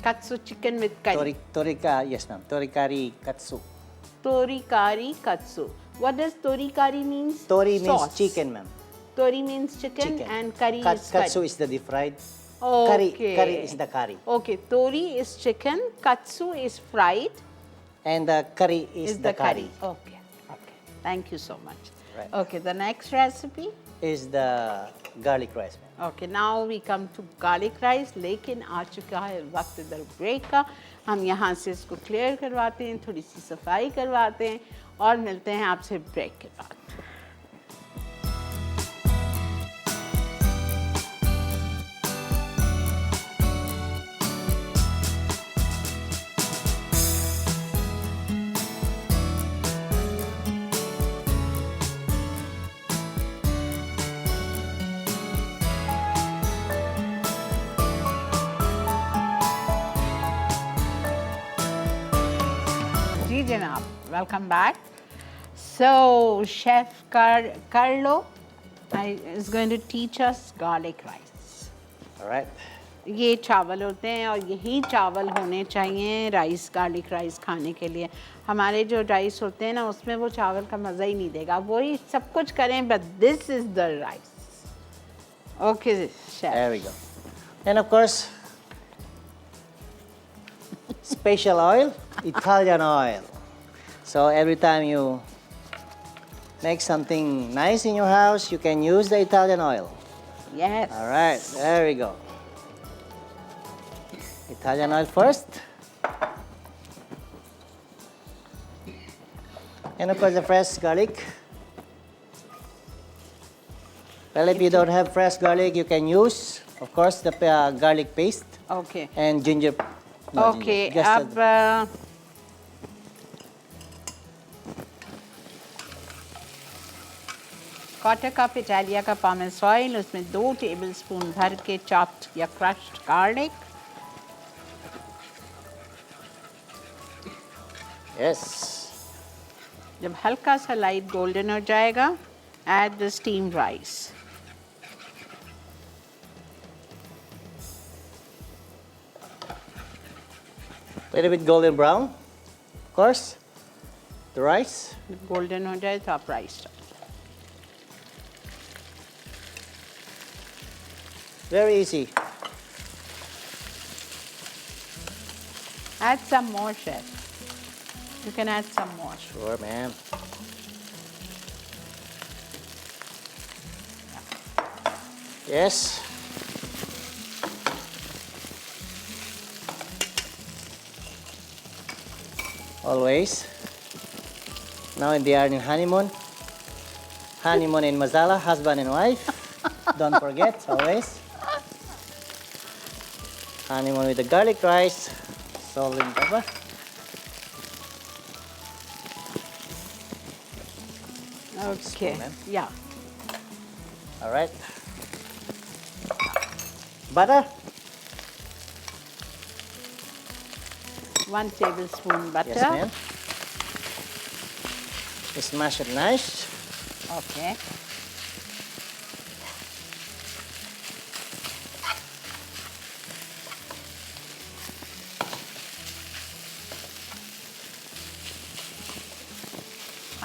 katsu chicken with curry, yes ma'am, torikari katsu. torikari katsu. What does torikari means? Tori means Sauce. chicken, ma'am. Tori means chicken, Chicken. and curry is curry. Katsu is the deep fried. Okay. Curry is the curry. Okay, tori is chicken, katsu is fried, And the curry is the curry. Okay, okay. Thank you so much. Right. Okay, the next recipe. Is the garlic rice, ma'am. Okay, now we come to garlic rice. लेकिन आ चुका है वक्त इधर break का। हम यहाँ से इसको क्लियर करवाते हैं, थोड़ी सी सफाई करवाते हैं और मिलते हैं आपसे ब्रेक के बाद। जी जनाब, welcome back. So chef Carlo is going to teach us garlic rice. All right. ये चावल होते हैं और यही चावल होने चाहिए राइस, गार्लिक राइस खाने के लिए। हमारे जो राइस होते हैं ना, उसमें वो चावल का मज़ा ही नहीं देगा। वही सब कुछ करें, but this is the rice. Okay chef. There we go. And of course, special oil, Italian oil. So every time you make something nice in your house, you can use the Italian oil. Yes. All right, there we go. Italian oil first. And of course the fresh garlic. Well, if you don't have fresh garlic, you can use, of course, the garlic paste Okay. and ginger. no, Okay. ginger, just अब quarter cup Italia का pomace oil, उसमें 2 tablespoon भर के chopped या crushed garlic, yes. जब हल्का सा light golden हो जाएगा, add the steam rice. Little bit golden brown, of course. The rice. जब गोल्डन हो जाए तो आप राइस डालें। Very easy. Add some more, chef. You can add some more. Sure, ma'am. Yes. Always. Now they are in honeymoon. Honeymoon in Mazala, husband and wife. Don't forget, always. Honeymoon with the garlic rice, salt and pepper. Okay. ma'am. Yeah. All right. Butter. 1 tablespoon butter. Yes, ma'am. Smash it nice. Okay.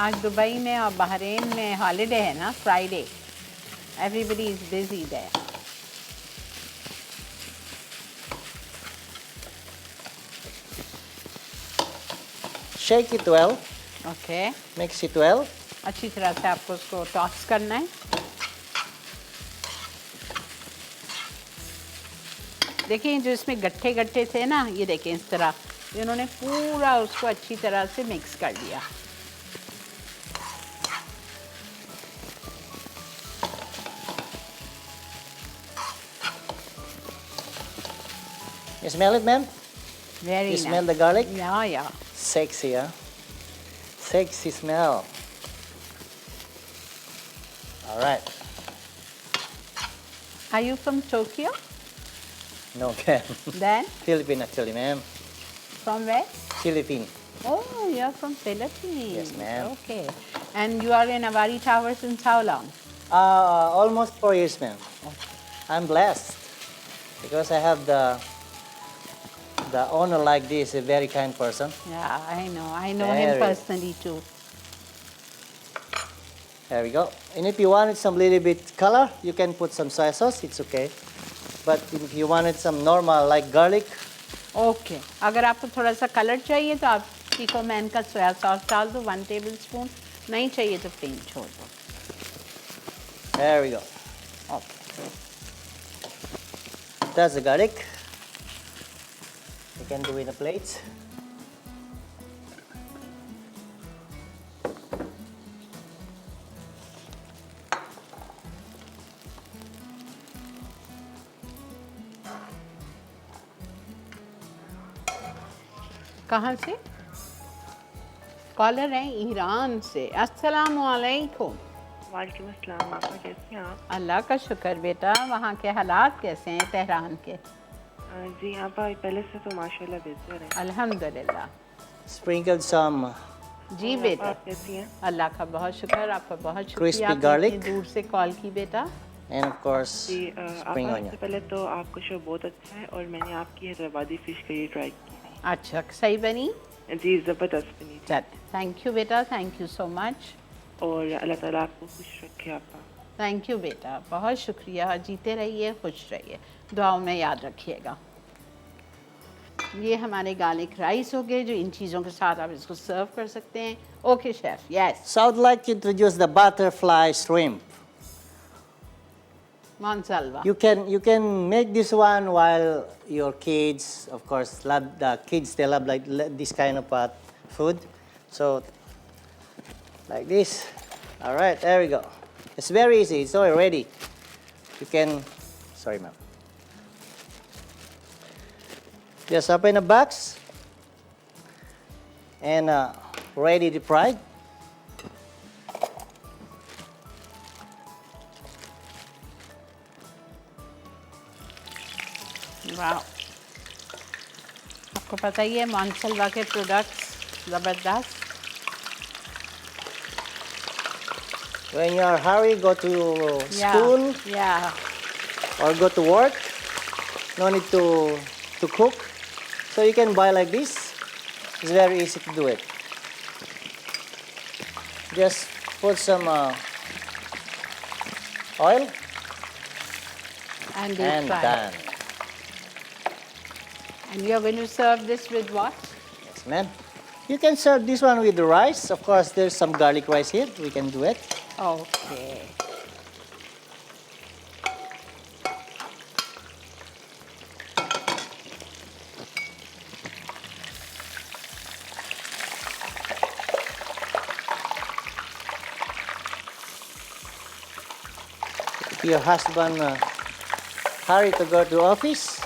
आज Dubai में और Bahrain में holiday है ना, Friday. Everybody is busy there. Shake it well. Okay. Mix it well. अच्छी तरह से आपको उसको टॉस करना है. देखिए जो इसमें गट्ठे गट्ठे थे ना, ये देखें इस तरह इन्होंने पूरा उसको अच्छी तरह से मिक्स कर दिया. You smell it, ma'am? Very You smell the garlic? या Sexy, huh? Sexy smell. All right. Are you from Tokyo? No, ma'am. Then Philippine actually, ma'am. From where? Philippine. Oh, you're from Philippines. Yes, ma'am. Okay. And you are in Avari Tower since how long? Almost 4 years, ma'am. I'm blessed because I have the owner like this, a very kind person. Yeah, I know. I know him Very. personally too. There we go. And if you wanted some little bit color, you can put some soy sauce. It's okay. But if you wanted some normal like garlic, Okay. अगर आपको थोड़ा सा colour चाहिए तो आप chikoo man का soya sauce डाल दो 1 टेबलस्पून. नहीं चाहिए तो प्लेन छोड़ दो. there we go. Okay. That's the garlic. You can do in a plate. कहाँ से? कॉलर हैं ईरान से. अस्सलाम वालेकुम. वालेकुम अस्सलाम. आपका कैसे हैं आप? अल्लाह का शुक्र बेटा. वहाँ के हालात कैसे हैं तेहरान के? जी आप पहले से तो माशाल्लाह बेहतर है. अल्हम्दुलिल्लाह. Sprinkled some जी और बेटा. आप कैसी हैं? अल्लाह का बहुत शुक्र. आपका बहुत Crispy शुक्रिया आपने garlic. इतनी दूर से कॉल की बेटा. and of course ji spring आपा onion. सबसे पहले तो आपका शो बहुत अच्छा है और मैंने आपकी हैदराबादी फिश करी ट्राई की अच्छा सही बनी. है. जी ज़बरदस्त बनी थी. चल थैंक यू बेटा. Thank you so much. और अल्लाह ताला आपको खुश रखे. आपका थैंक यू बेटा. बहुत शुक्रिया. जीते रहिए, खुश रहिए, दुआओं में याद रखिएगा. ये हमारे गार्लिक राइस हो गए जो इन चीज़ों के साथ आप इसको सर्व कर सकते हैं. Okay chef. Yes. So I'd like to introduce the butterfly shrimp. Monsalva. You can make this one while your kids, of course, love the kids. They love like this kind of food. So like this. All right, there we go. It's very easy. It's already ready. You can. Sorry, ma'am. Just open a box and ready to fry. वाह. आपको पता ही है मॉन्सलवा के products ज़बरदस्त. When you are hurry, go to school या or go to work. No need to cook. So you can buy like this. It's very easy to do it. Just put some oil and deep and fry. done. And you're going to serve this with what? Yes, ma'am. You can serve this one with the rice. Of course, there's some garlic rice here. We can do it. Okay. your husband hurry to go to office.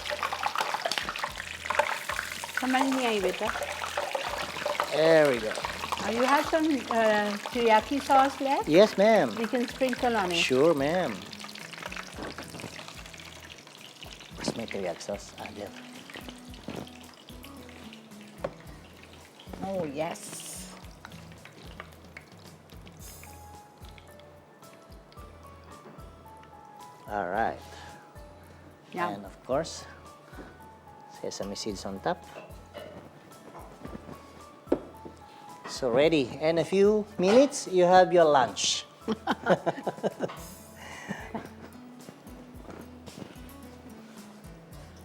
समझ नहीं आई बेटा. There we go. You have some teriyaki sauce left? Yes, ma'am. We can sprinkle on it. Sure, ma'am. Where's my teriyaki sauce? Ah, there. Oh yes. All right. Yeah. And of course, sesame seeds on top. So ready. In a few minutes, you have your lunch.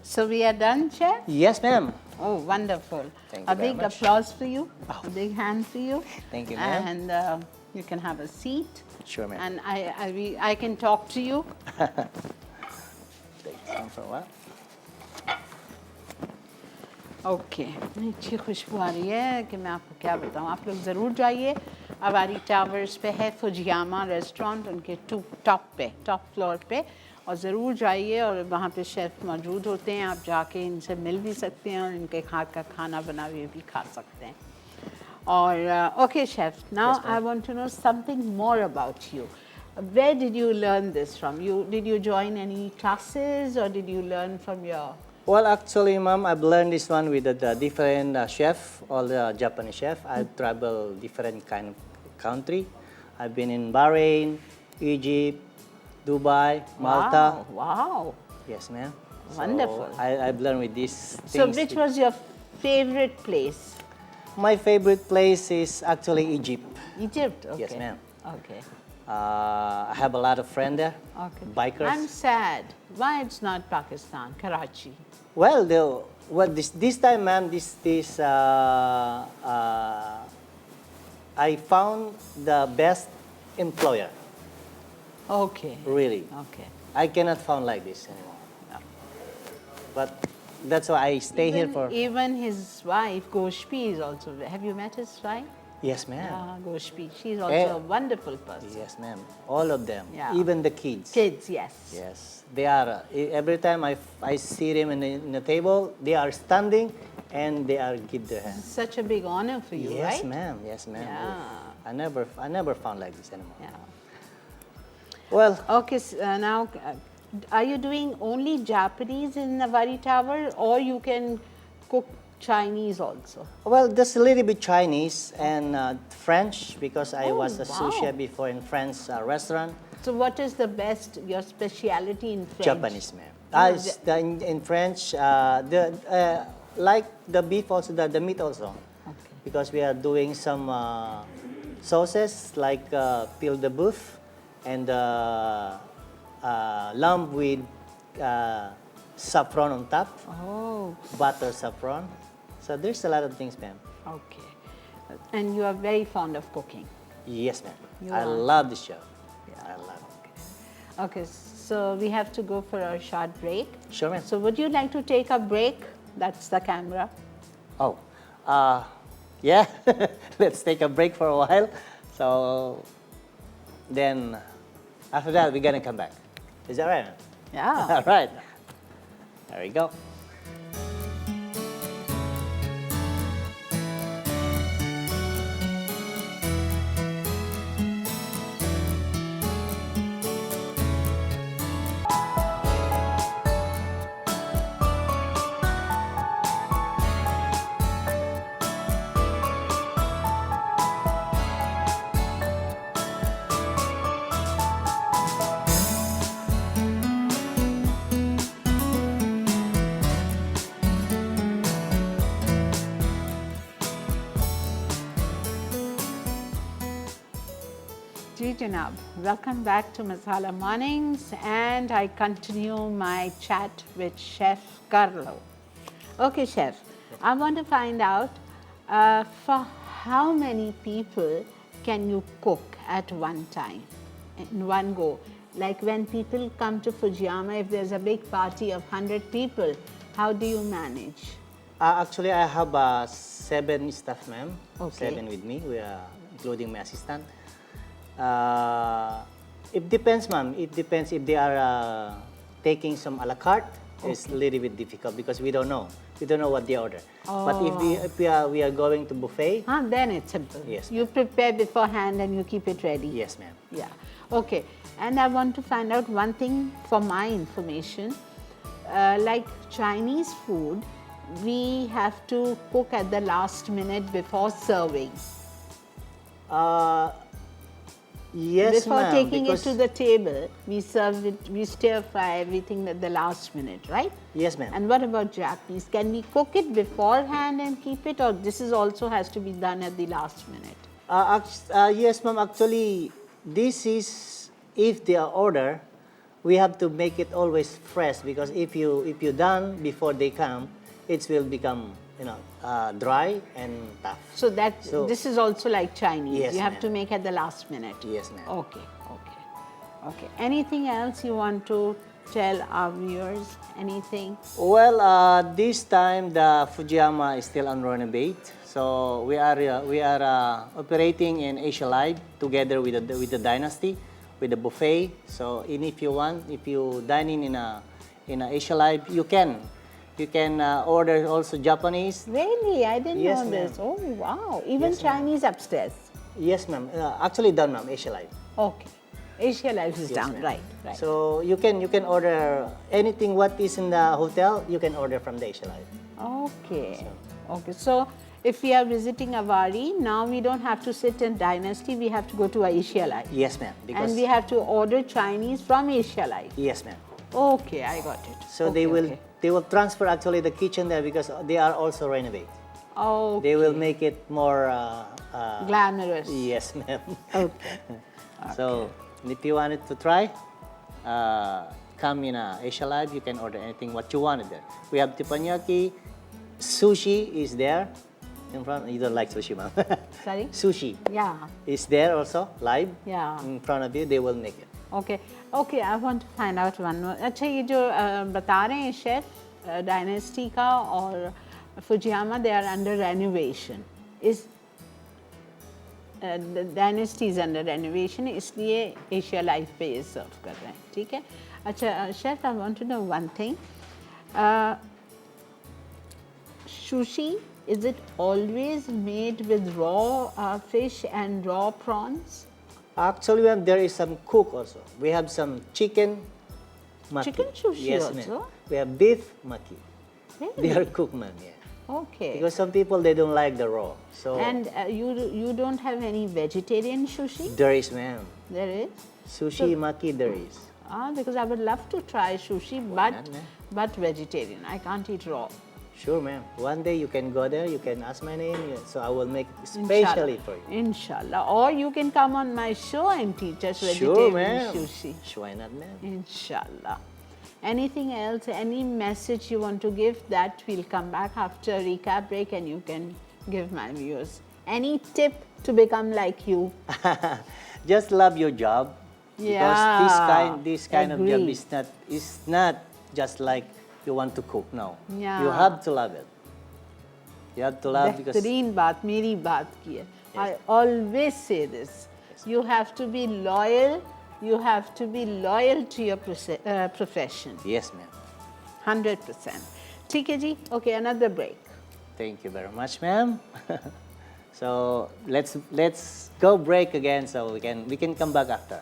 So we are done, chef? Yes, ma'am. Oh, wonderful. Thank A you very big much. applause for you. A big hand for you. Thank you, ma'am. And you can have a seat. Sure, ma'am. And I can talk to you. Take some for a while. Okay अच्छी खुशबू आ रही है कि मैं आपको क्या बताऊँ. आप लोग ज़रूर जाइए. अवारी टावर्स पे है फुजियामा रेस्टोरेंट, उनके टॉप फ्लोर पे, और ज़रूर जाइए. और वहाँ पे शेफ़ मौजूद होते हैं. आप जाके इनसे मिल भी सकते हैं और इनके हाथ का खाना बना हुए भी खा सकते हैं. और okay chef, now I want to know something more about you. Where did you learn this from? Did you join any classes or did you learn from your... Well, actually, ma'am, I've learned this one with the different chef, all the Japanese chef. I've traveled different kind of country. I've been in Bahrain, Egypt, Dubai, Malta. Wow. Yes, ma'am. Wonderful. So I've learned with these things. So which was your favorite place? My favorite place is actually Egypt. Egypt? Okay. Yes, ma'am. Okay. I have a lot of friends there, Okay. bikers. I'm sad. Why it's not Pakistan, Karachi? Well, this time, ma'am, I found the best employer. Okay. Really, Okay. I cannot found like this anymore. No. But that's why I stay here for. Even his wife, Goshpi, is also. Have you met his wife? Yes, ma'am. Yeah, Goshpi. She's also a wonderful person. Yes, ma'am. All of them, Yeah. even the kids. Kids, yes. Yes, they are. Every time I see them in the table, they are standing and they are give their hand. Such a big honor for you, Yes, right? ma'am. Yes, ma'am. Yeah. I never found like this anymore. Yeah. Well, Okay, now, are you doing only Japanese in Navari Tower, or you can cook Chinese also? well, just a little bit Chinese and French because I Oh, was a sous wow. chef before in French restaurant. So what is the best, your speciality in French? Japanese, ma'am. No, In French, like the beef also, the meat also. Okay. Because we are doing some sauces like pil de boeuf and lamb with saffron on top, Oh, butter saffron. So there's a lot of things, ma'am. okay. And you are very fond of cooking. Yes, ma'am. You I are. love this show. I love it. Okay, so we have to go for a short break. Sure, ma'am. So would you like to take a break? That's the camera. Oh, yeah. Let's take a break for a while. So then after that, we're gonna come back. Is that right, ma'am? Yeah. All right. There we go. Ji Janab, welcome back to Masala Mornings, and I continue my chat with Chef Carlo. Okay, Chef, I want to find out for how many people can you cook at one time, in one go? Like when people come to Fujiyama, if there's a big party of 100 people, how do you manage? Actually, I have 7 staff, ma'am. Okay. 7 with me, we are including my assistant. It depends, ma'am. It depends if they are taking some a la carte. It's a little bit difficult because we don't know. We don't know what they order. But if we are going to buffet, Then it's simple. Yes, You prepare beforehand and you keep it ready. yes, ma'am. Yeah. Okay. And I want to find out one thing for my information. Like Chinese food, we have to cook at the last minute before serving. Yes, Before ma'am. taking it because- to the table, we serve it, we stir fry everything at the last minute, right? Yes, ma'am. And what about Japanese? Can we cook it beforehand and keep it, or this is also has to be done at the last minute? Yes, ma'am. Actually, this is if they are order, we have to make it always fresh because if you done before they come, it will become dry and tough. So So- this is also like Chinese. Yes, you have ma'am. to make at the last minute. Yes, ma'am. Okay. Anything else you want to tell our viewers? Anything? Well, this time the Fujiyama is still on renovate. So we are operating in Asia Live together with the Dynasty, with the buffet. So if you dine in a Asia Live, you can order also Japanese. Really? I didn't Yes, know ma'am. this. Oh, wow. Even Yes, ma'am. Chinese upstairs. Yes, ma'am. Actually done, ma'am. Asia Live. Okay. Asia Life is Yes, down. ma'am. Right. So you can order anything what is in the hotel. You can order from the Asia Live. Okay. So if we are visiting Avari, now we don't have to sit in Dynasty. We have to go to Asia Life. Yes, ma'am. Because And we have to order Chinese from Asia Life. yes, ma'am. Okay, I got it. So Okay, they will transfer actually the kitchen there because they are also renovate. Oh, They will make it more. glamorous. Yes, ma'am. Okay. So if you wanted to try, come in Asia Live. You can order anything what you wanted there. We have teppanyaki, sushi is there in front. You don't like sushi, ma'am. Sorry? Sushi Yeah. is there also live Yeah. in front of you. They will make it. Okay, I want to find out one more. अच्छा ये जो बता रहे हैं chef Dynasty का और Fujiyama they are under renovation इस Dynasty is under renovation इसलिए एशिया लाइफ पे ये सर्व कर रहे हैं ठीक है अच्छा chef I want to know one thing sushi is it always made with raw fish and raw prawns? Actually, ma'am, there is some cook also. We have some chicken maki. Chicken sushi yes, also? ma'am. We have beef maki. Really? They are cooked, ma'am. Yeah. Okay. Because some people they don't like the raw. So And you don't have any vegetarian sushi? there is, ma'am. There is? Sushi maki there is. Because I would love to try sushi, not, ma'am? but vegetarian. I can't eat raw. Sure, ma'am. One day you can go there. You can ask my name. So I will make it specially for you. Inshallah. Or you can come on my show and teach us Sure, vegetarian ma'am. sushi. Why not, ma'am? Inshallah. Anything else? Any message you want to give? That we'll come back after a recap break and you can give my viewers. Any tip to become like you? Just love your job. Because this kind of job agree. is not just like you want to cook. No. Yeah. You have to love it. You have to love because बेहतरीन बात मेरी बात की है. I always say this. You have to be loyal. You have to be loyal to your profession. yes, ma'am. 100%. ठीक है जी. Okay, another break. Thank you very much, ma'am. So let's go break again so we can come back after.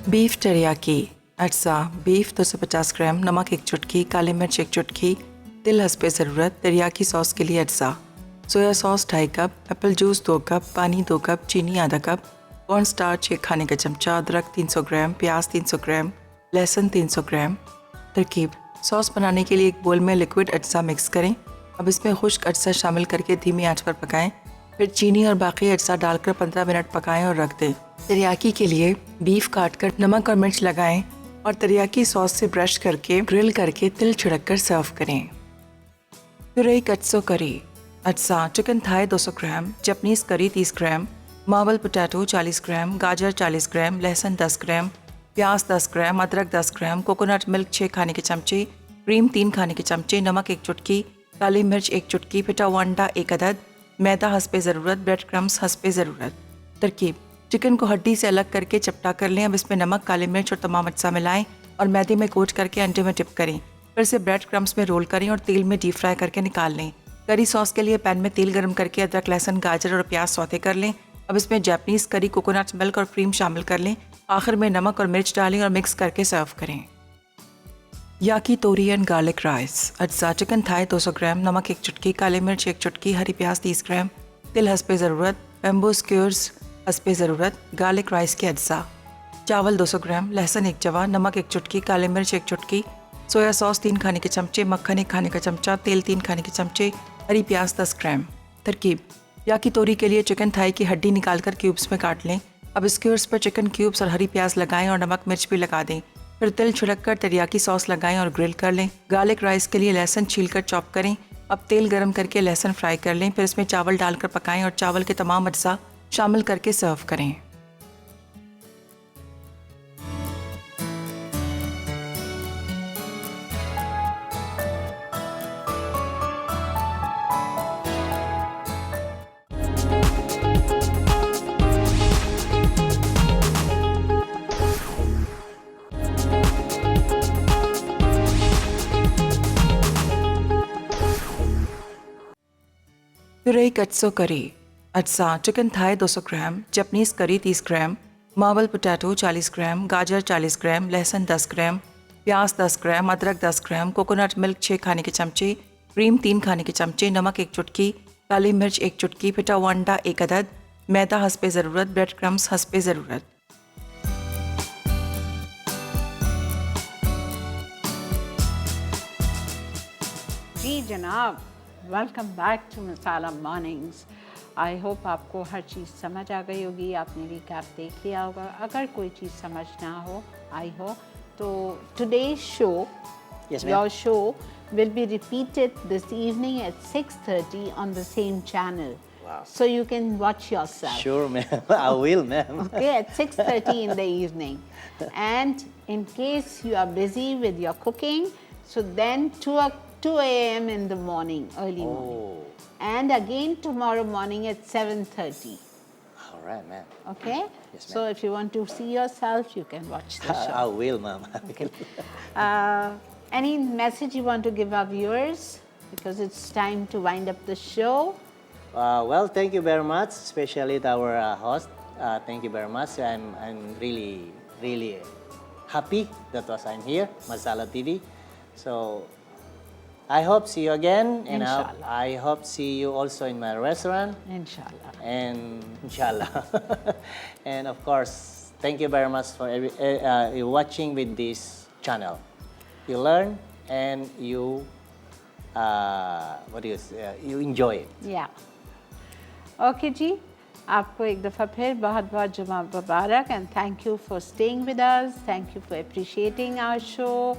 Beef teriyaki अज्जा beef 250 ग्राम, नमक 1 चुटकी, काली मिर्च 1 चुटकी, तिल हस्बे ज़रूरत, teriyaki sauce के लिए अज्जा, soya sauce 2.5 cup, Apple juice 2 cup, पानी 2 कप, चीनी आधा कप, कॉर्न स्टार्च 1 खाने का चमचा, अदरक 300 ग्राम, प्याज 300 ग्राम, लहसुन 300 ग्राम। तरकीब: सॉस बनाने के लिए एक बोल में लिक्विड अज्जा मिक्स करें। अब इसमें खुश्क अज्जा शामिल करके धीमी आंच पर पकाएं। फिर चीनी और बाकी अज्जा डालकर 15 मिनट पकाएं और रख दें। तेरियाकी के लिए बीफ काटकर नमक और मिर्च लगाएं और तेरियाकी सॉस से ब्रश करके ग्रिल करके तिल छिड़क कर सर्व करें। फिर एक अज्जो करी अज्जा चिकन थाई 200 ग्राम, जपनीज़ करी 30 ग्राम, मार्बल पोटैटो 40 ग्राम, गाजर 40 ग्राम, लहसुन 10 ग्राम, प्याज 10 ग्राम, अदरक 10 ग्राम, कोकोनट मिल्क 6 खाने के चमचे, क्रीम 3 खाने के चमचे, नमक 1 चुटकी, काली मिर्च 1 चुटकी, पिटा हुआ अंडा 1 अदद, मैदा हस्बे ज़रूरत, ब्रेड क्रम्स हस्बे ज़रूरत। तरकीब: चिकन को हड्डी से अलग करके चपटा कर लें। अब इसमें नमक, काली मिर्च और तमाम अज्जा मिलाएं और मैदे में कोट करके अंडे में डिप करें। फिर से ब्रेड क्रम्स में रोल करें और तेल में डीप फ्राई करके निकाल लें। करी सॉस के लिए पैन में तेल गर्म करके अदरक, लहसुन, गाजर और प्याज सौते कर लें। अब इसमें जापानीज़ करी, कोकोनट मिल्क और क्रीम शामिल कर लें। आखिर में नमक और मिर्च डालें और मिक्स करके सर्व करें। याकीतोरी एंड गार्लिक राइस। अज्जा चिकन थाई 200 ग्राम, नमक 1 चुटकी, काली मिर्च 1 चुटकी, हरी प्याज 30 ग्राम, तिल हस्बे ज़रूरत, बेम्बू स्क्यूर्स हस्बे ज़रूरत, गार्लिक राइस के अज्जा। चावल 200 ग्राम, लहसुन 1 जवा, नमक 1 चुटकी, काली मिर्च 1 चुटकी, सोया सॉस 3 खाने के चमचे, मक्खन 1 खाने का चमचा, तेल 3 खाने के चमचे, हरी प्याज 10 ग्राम। तरकीब: याकीतोरी के लिए चिकन थाई की हड्डी निकालकर क्यूब्स में काट लें। अब स्क्यूर्स पर चिकन क्यूब्स और हरी प्याज लगाएं और नमक मिर्च भी लगा दें। फिर तिल छिड़क कर तेरियाकी सॉस लगाएं और ग्रिल कर लें। गार्लिक राइस के लिए लहसुन छीलकर चॉप करें। अब तेल गरम करके लहसुन फ्राई कर लें। फिर इसमें चावल डालकर पकाएं और चावल के तमाम अज्जा शामिल करके सर्व करें। प्यूरी कट्सो करी। अज्जा चिकन थाई 200 ग्राम, जापानीज़ करी 30 ग्राम, मार्बल पोटैटो 40 ग्राम, गाजर 40 ग्राम, लहसुन 10 ग्राम, प्याज 10 ग्राम, अदरक 10 ग्राम, कोकोनट मिल्क 6 खाने के चमचे, क्रीम 3 खाने के चमचे, नमक 1 चुटकी, काली मिर्च 1 चुटकी, पिटा हुआ अंडा 1 अदद, मैदा हस्बे ज़रूरत, ब्रेड क्रम्स हस्बे ज़रूरत। जी जनाब, welcome back to Masala Mornings. I hope आपको हर चीज़ समझ आ गई होगी, आपने रिकैप देख लिया होगा। अगर कोई चीज़ समझ ना हो आई हो तो today's show, Yes, ma'am. your show will be repeated this evening at 6:30 on the same channel. Wow. So you can watch yourself. Sure, ma'am. I will, ma'am. Okay, at 6:30 in the evening. And in case you are busy with your cooking, so then 2 a.m. in the morning, early morning. And again tomorrow morning at 7:30. All right, ma'am. Okay? Yes, So if you want to see yourself, you can watch the I show. will, ma'am. Okay. Any message you want to give our viewers? Because it's time to wind up the show. Well, thank you very much, especially to our host. Thank you very much. I'm really happy that I'm here, Masala TV. So I hope see you again, and Inshallah. I hope see you also in my restaurant, Inshallah. and inshallah. And of course, thank you very much for watching with this channel. You learn and you you enjoy it. Yeah. Okay जी, आपको एक दफ़ा फिर बहुत बहुत जुमा मुबारक and thank you for staying with us. Thank you for appreciating our show.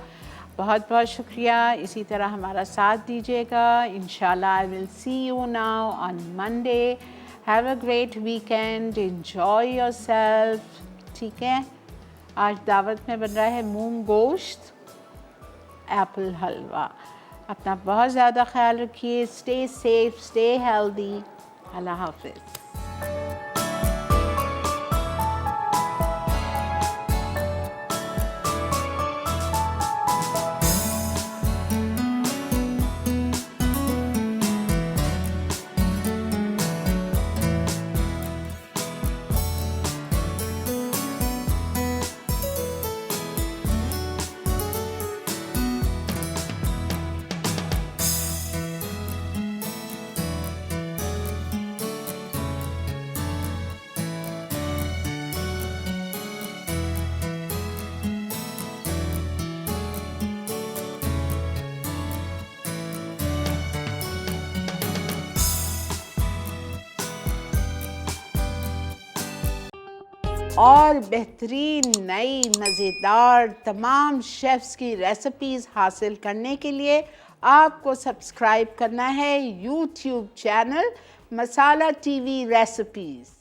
बहुत बहुत शुक्रिया, इसी तरह हमारा साथ दीजिएगा। इंशाल्लाह I will see you now on Monday. Have a great weekend. Enjoy yourself. ठीक है? आज दावत में बन रहा है मूंग गोश्त, एप्पल हलवा। अपना बहुत ज़्यादा ख्याल रखिए। Stay safe, stay healthy. अल्लाह हाफ़िज़। और बेहतरीन नई मज़ेदार तमाम शेफ़्स की रेसिपीज़ हासिल करने के लिए आपको सब्सक्राइब करना है यूट्यूब चैनल मसाला टीवी रेसिपीज़।